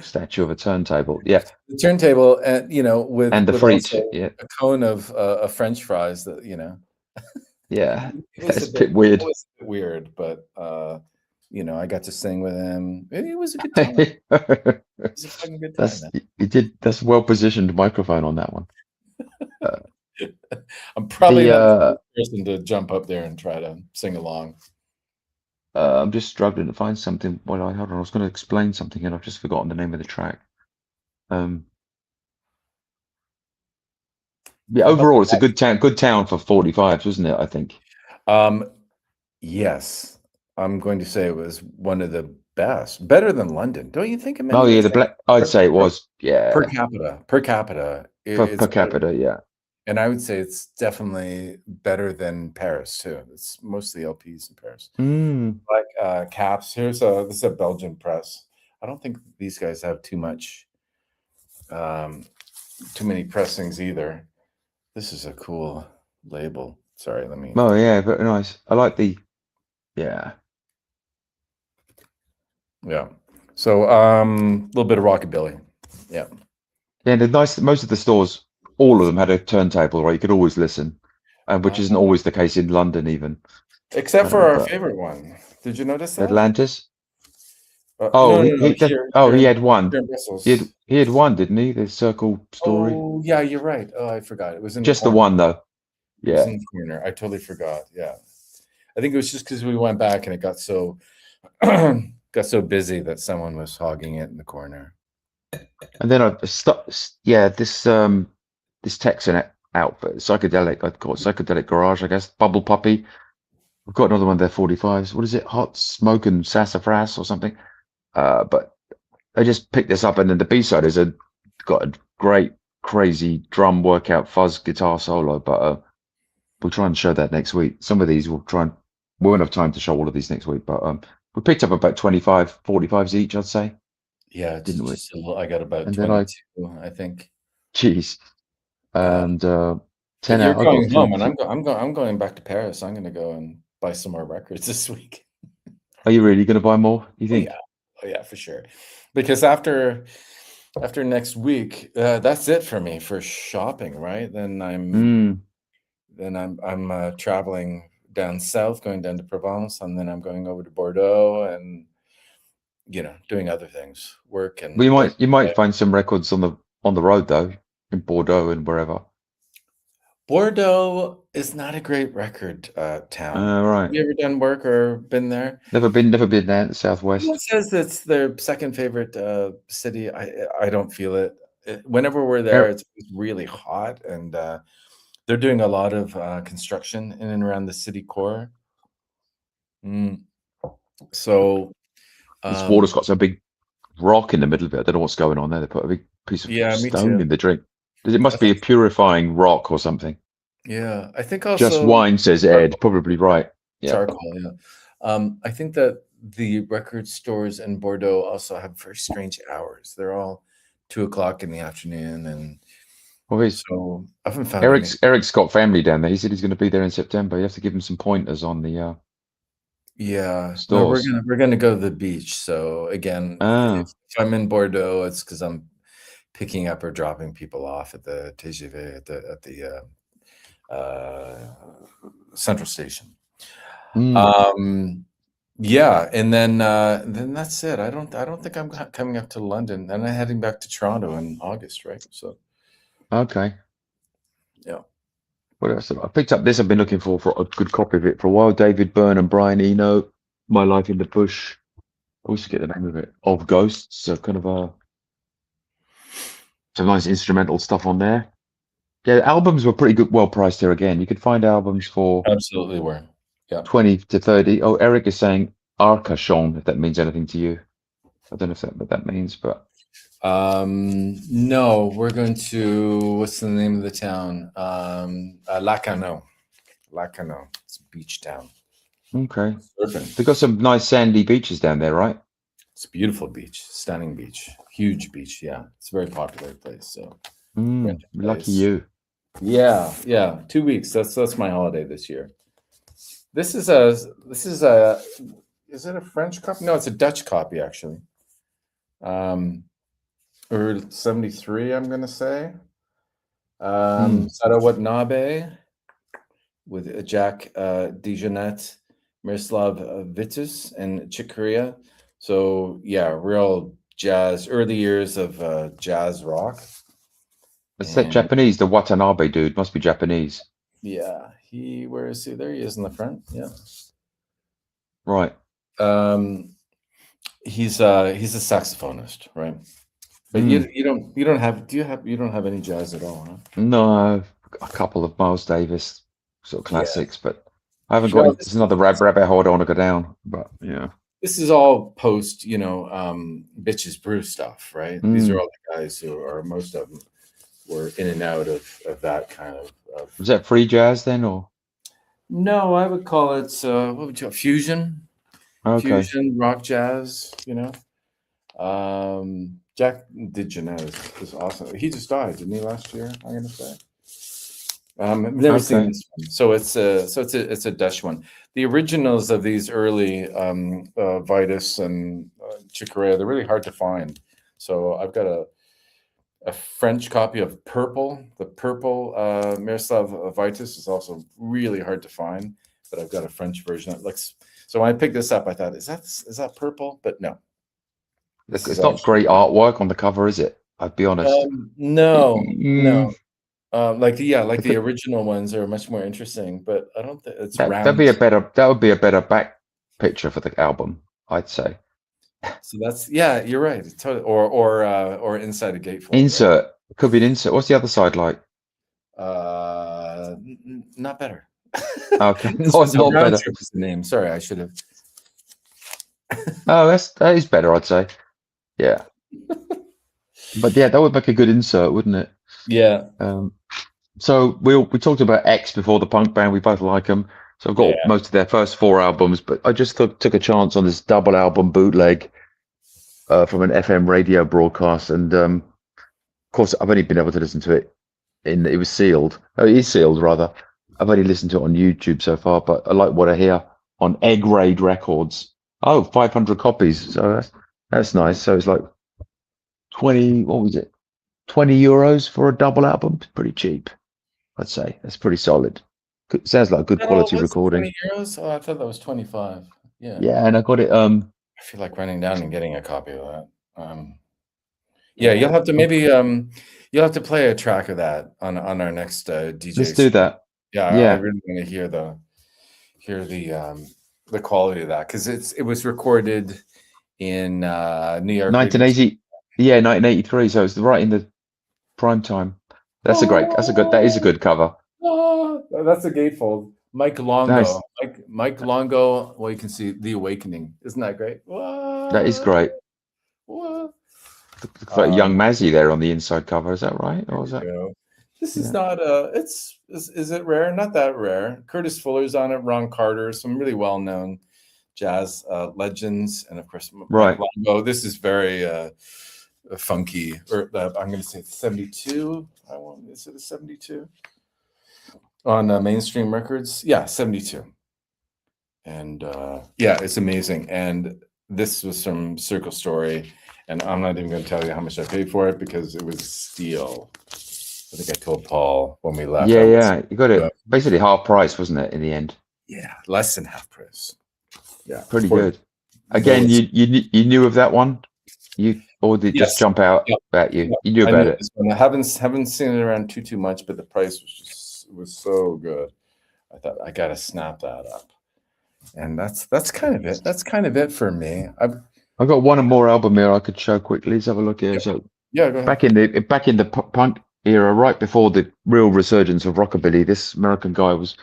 statue of a turntable. Yeah. The turntable, and with the frites, a cone of French fries that Yeah, it's a bit weird. It was a bit weird, but I got to sing with him. It was a good time. It was a fucking good time. That's a well positioned microphone on that one. I'm probably not the person to jump up there and try to sing along. I'm just struggling to find something. Hold on, I was going to explain something and I've just forgotten the name of the track. Yeah, overall, it's a good town for 45s, wasn't it? I think. Yes, I'm going to say it was one of the best, better than London, don't you think? Oh yeah, I'd say it was. Yeah, per capita. Per capita, yeah. And I would say it's definitely better than Paris too. It's mostly LPs in Paris. Like caps. This is a Belgian press. I don't think these guys have too many pressings either. This is a cool label. Sorry, let me. Oh yeah, very nice. I like the. Yeah. Yeah. So a little bit of rockabilly. Yeah. Yeah, most of the stores, all of them had a turntable, right? You could always listen, which isn't always the case in London, even. Except for our favorite one. Did you notice that? Atlantis. He had one. He had one, didn't he? The circle story. Oh yeah, you're right. Oh, I forgot. It was in just the one though. Yeah. It was in the corner. I totally forgot. Yeah. I think it was just because we went back and it got so busy that someone was hogging it in the corner. And then this Texan outfit, psychedelic, I'd call it psychedelic garage, I guess. Bubble Puppy. We've got another one there, 45s. What is it? Hot Smoke and Sassafras or something. But I just picked this up, and then the B-side has got a great, crazy drum workout fuzz guitar solo. But we'll try and show that next week. Some of these we won't have time to show all of these next week, but we picked up about 25, 45s each, I'd say. Yeah, didn't we? I got about 22, I think. Jeez. And 10 you're going home, and I'm going back to Paris. I'm going to go and buy some more records this week. Are you really going to buy more? You think? Oh yeah, for sure. Because after next week, that's it for me for shopping, right? Then I'm traveling down south, going down to Provence, and then I'm going over to Bordeaux, and doing other things, work and. You might find some records on the road though, in Bordeaux and wherever. Bordeaux is not a great record town. Right. Have you ever done work or been there? Never been there, the southwest. It says it's their second favorite city. I don't feel it. Whenever we're there, it's really hot, and They're doing a lot of construction in and around the city core. So This water's got some big rock in the middle of it. I don't know what's going on there. They put a big piece of yeah, me stone too. in the drink. It I must be a think, purifying rock or something. yeah, I think Just also wine, says Ed. Probably right. Yeah. charcoal. Yeah, I think that the record stores in Bordeaux also have very strange hours. They're all 2 o'clock in the afternoon, and Well, so I haven't found any. Eric's got family down there. He said he's going to be there in September. You have to give him some pointers on the Yeah, no, stores. we're gonna go to the beach. So again, Ah, if I'm in Bordeaux, it's because I'm picking up or dropping people off at the TGV at the central station. Yeah, and then that's it. I don't think I'm coming up to London, and I'm heading back to Toronto in August, right? So okay. yeah. What else? I picked up this. I've been looking for a good copy of it for a while. David Byrne and Brian Eno, My Life in the Bush. I always forget the name of it. Of Ghosts. So kind of some nice instrumental stuff on there. Yeah, albums were pretty good, well priced here again. You could find albums for Absolutely were. Yeah. 20 to 30. Oh, Eric is saying Arcachon, if that means anything to you. I don't know if what that means, but No, we're going to, what's the name of the town? Lacanau. Lacanau. It's a beach town. okay. Surfing. They've got some nice sandy beaches down there, right? It's a beautiful beach, stunning beach, huge beach. Yeah, it's a very popular place. So Lucky you. Yeah. 2 weeks. That's my holiday this year. This is is it a French copy? No, it's a Dutch copy actually. Or 73, I'm gonna say. Sarah Watanabe with Jack Dejonet, Miroslav Vitus, and Chick Corea. So yeah, real jazz, early years of jazz rock. Is that Japanese? The Watanabe dude must be Japanese. Yeah, where is he? There he is in the front. Yeah. Right. He's a saxophonist, right? But you don't have any jazz at all, huh? No, a couple of Miles Davis sort of classics, but I haven't Well, got. There's another rabbit hole I want to go down, but yeah. This is all post, Bitches Brew stuff, right? These are all the guys who are, most of them were in and out of that kind of. Was that free jazz then, or? No, I would call it what would you fusion? Okay. Fusion rock jazz, Jack DeJohnette is awesome. He just died, didn't he, last year? I'm gonna say. I've never seen this one, so it's a Dutch one. The originals of these early Vitus and Chicorea, they're really hard to find. So I've got a French copy of Purple. The Purple Miroslav Vitus is also really hard to find, but I've got a French version that looks. So when I picked this up, I thought, is that Purple? But no. It's not great artwork on the cover, is it? I'd be honest. No. The original ones are much more interesting, but I don't think it's round. That would be a better back picture for the album, I'd say. So that's you're right. Totally, or inside a gatefold. Insert. Right? It could be an insert. What's the other side like? Not better. Okay, not better. Was the name. Sorry, I should have. Oh, that is better, I'd say. Yeah. But yeah, that would make a good insert, wouldn't it? Yeah. So we talked about X before, the punk band. We both like them. So I've got most of their first 4 albums, but I just took a chance on this double album bootleg from an FM radio broadcast, and of course I've only been able to listen to it. It was sealed. Oh, it is sealed rather. I've only listened to it on YouTube so far, but I like what I hear on Egg Raid Records. Oh, 500 copies. So that's nice. So it's like 20. What was it? 20 euros for a double album. Pretty cheap, I'd say. That's pretty solid. Sounds like a good quality recording. 20 euros? Oh, I thought that was 25. Yeah. Yeah, and I got it. I feel like running down and getting a copy of that. Yeah, you'll have to you'll have to play a track of that on our next DJ. Let's do that. Yeah, I really want to hear the quality of that, because it was recorded in New York. 1980. Yeah, 1983. So it's right in the prime time. That is a good cover. That's a gatefold. Mike Nice. Longo. Mike Longo. Well, you can see The Awakening. Isn't that great? That is great. What? Looks like young Mazzy there on the inside cover. Is that right? Or There was you that? go. This is Yeah. not is it rare? Not that rare. Curtis Fuller's on it, Ron Carter, some really well-known jazz legends, and of course Mike Right. Longo. This is very funky, or I'm going to say 72. Is it a 72 on mainstream records? Yeah, 72. And yeah, it's amazing. And this was from Circle Story, and I'm not even going to tell you how much I paid for it because it was a steal. I think I told Paul when we left. Yeah. You got it basically half price, wasn't it, in the end? Yeah, less than half price. Yeah, Pretty good. Again, you knew of that one? Or did it just jump out at you? Yeah, You knew about it. This one. I haven't seen it around too much, but the price was so good. I thought I got to snap that up. And that's kind of it. That's kind of it for me. I've got one more album here I could show quickly. Let's have a look here. So yeah, go ahead. back in the punk era, right before the real resurgence of rockabilly, this American guy was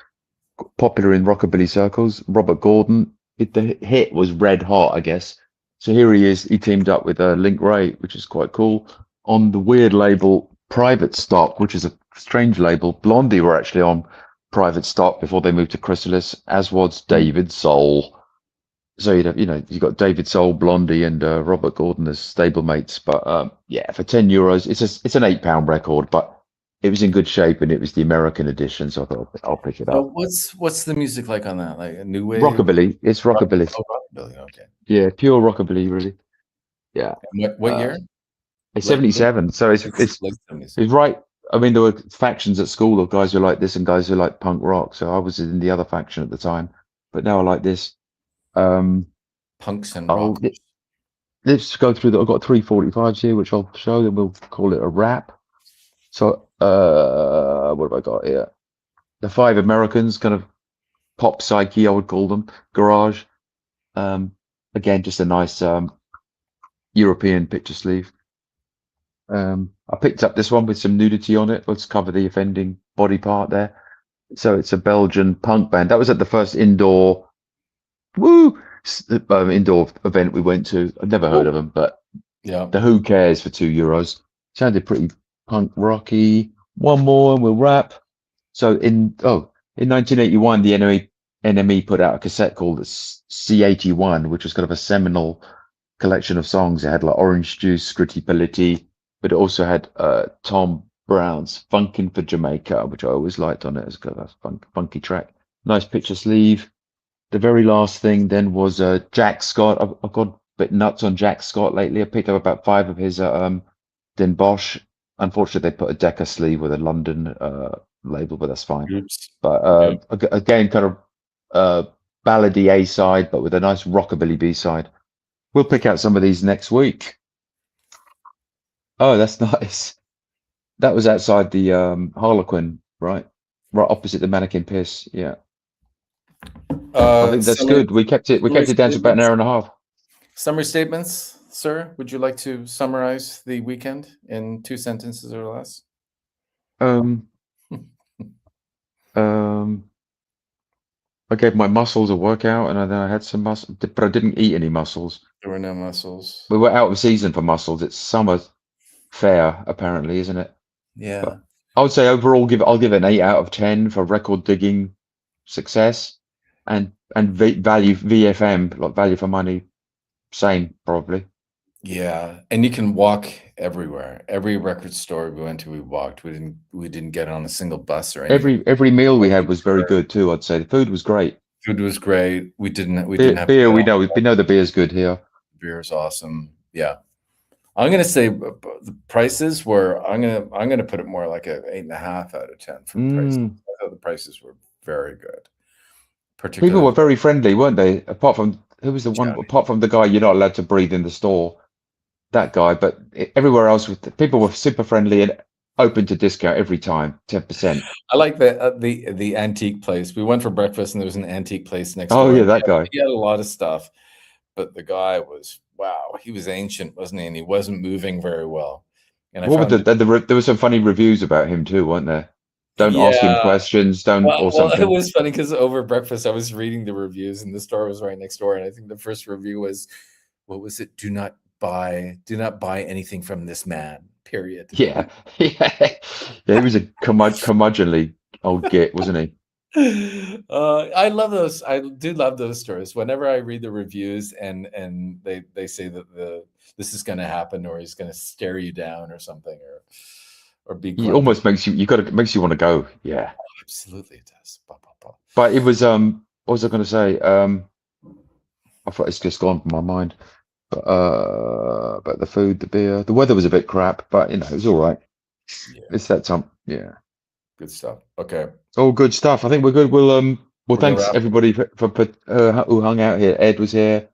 popular in rockabilly circles. Robert Gordon. The hit was Red Hot, I guess. So here he is. He teamed up with Link Ray, which is quite cool, on the weird label Private Stock, which is a strange label. Blondie were actually on Private Stock before they moved to Chrysalis, as was David Soul. So you got David Soul, Blondie, and Robert Gordon as stablemates. But yeah, for €10, it's an £8 record, but it was in good shape, and it was the American edition, so I thought I'll pick it up. What's the music like on that? Like a new wave? Rockabilly. It's rockabilly. Rockabilly. Okay. Yeah, pure rockabilly, really. Yeah. And what year? It's 77. So it's right. I mean, there were factions at school of guys who like this and guys who like punk rock. So I was in the other faction at the time, but now I like this. Punks and rock. Let's go through that. I've got 345s here, which I'll show. Then we'll call it a wrap. So what have I got here? The Five Americans, kind of pop psyche, I would call them. Garage. Again, just a nice European picture sleeve. I picked up this one with some nudity on it. Let's cover the offending body part there. So it's a Belgian punk band. That was at the first indoor event we went to. I'd never heard of them, but yeah, the Who Cares for €2. Sounded pretty punk rocky. One more and we'll wrap. So in 1981, the NME put out a cassette called C81, which was kind of a seminal collection of songs. It had like Orange Juice, Gritty Politti, but it also had Tom Brown's Funkin' for Jamaica, which I always liked on it. It's got a funky track. Nice picture sleeve. The very last thing then was Jack Scott. I've got a bit nuts on Jack Scott lately. I picked up about 5 of his Den Bosch. Unfortunately, they put a Decca sleeve with a London label, but that's fine. Oops. But again, kind of ballady A side, but with a nice rockabilly B side. We'll pick out some of these next week. Oh, that's nice. That was outside the Harlequin, right opposite the Mannequin Piss. Yeah. I think that's good. We kept it down to about an hour and a half. Summary statements, sir. Would you like to summarize the weekend in 2 sentences or less? I gave my muscles a workout, and then I had some muscle, but I didn't eat any mussels. There were no mussels. We were out of season for mussels. It's summer fare, apparently, isn't it? Yeah. But I would say overall, I'll give it an 8 out of 10 for record digging success, and value VFM, like value for money, same probably. Yeah, and you can walk everywhere. Every record store we went to, we walked. We didn't get on a single bus or anything. Every meal we had was very good too. I'd say the food was great. Food was great. We didn't have beer. We know the beer's good here. Beer is awesome. Yeah, I'm gonna say the prices were. I'm gonna put it more like a 8.5 out of 10 for prices. I thought the prices were very good. People were very friendly, weren't they? Apart from who was the one? Apart from the guy you're not allowed to breathe in the store. That guy, but everywhere else, people were super friendly and open to discount every time, 10%. I like the antique place. We went for breakfast and there was an antique place next door. Oh yeah, that guy. He had a lot of stuff, but the guy was he was ancient, wasn't he? And he wasn't moving very well. And there were some funny reviews about him too, weren't there? Don't ask him Yeah. questions. Don't or Well, it something. was funny because over breakfast, I was reading the reviews, and the store was right next door, and I think the first review was, what was it? Do not buy anything from this man, period. Yeah, yeah, yeah. He was a curmudgeonly old git, wasn't he? I love those. I do love those stories. Whenever I read the reviews and they say that this is going to happen, or he's going to stare you down or something, or be He grumpy. almost makes you want to go. Yeah. Absolutely, it does. Bah, bah, bah. But it was what was I going to say? I thought it's just gone from my mind. But about the food, the beer, the weather was a bit crap, but you know it was all right. Yeah, It's that time. Yeah. good stuff. Okay, All good stuff. I think we're good. Well, we're gonna thanks wrap. everybody who hung out here. Ed was here.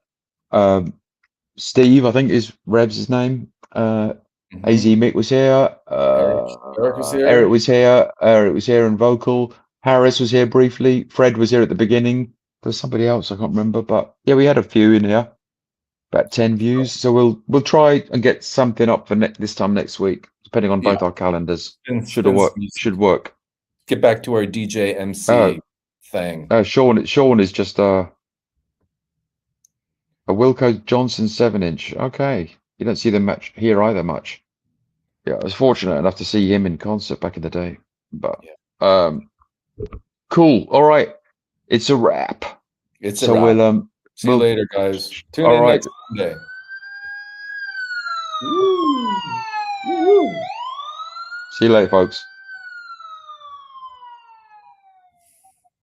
Um, Steve, I think is Rev's name. AZ Mhm. Mick was here. Eric was Eric here. was here. Eric was here in vocal. Harris was here briefly. Fred was here at the beginning. There's somebody else I can't remember, but yeah, we had a few in here. About 10 views. So we'll try and get something up for this time next week, depending on Yeah, both our calendars. Should spin some work. music. Should work. Get back to our DJ Uh, MC thing. Sean is just a Wilco Johnson 7-inch. Okay. You don't see them much here either much. Yeah, I was fortunate enough to see him in concert back in the day. But Yeah, cool. All right. It's a wrap. it's a So wrap. See you we'll later, guys. Tune all in right. next Sunday. Woo! Woo! See you later, folks.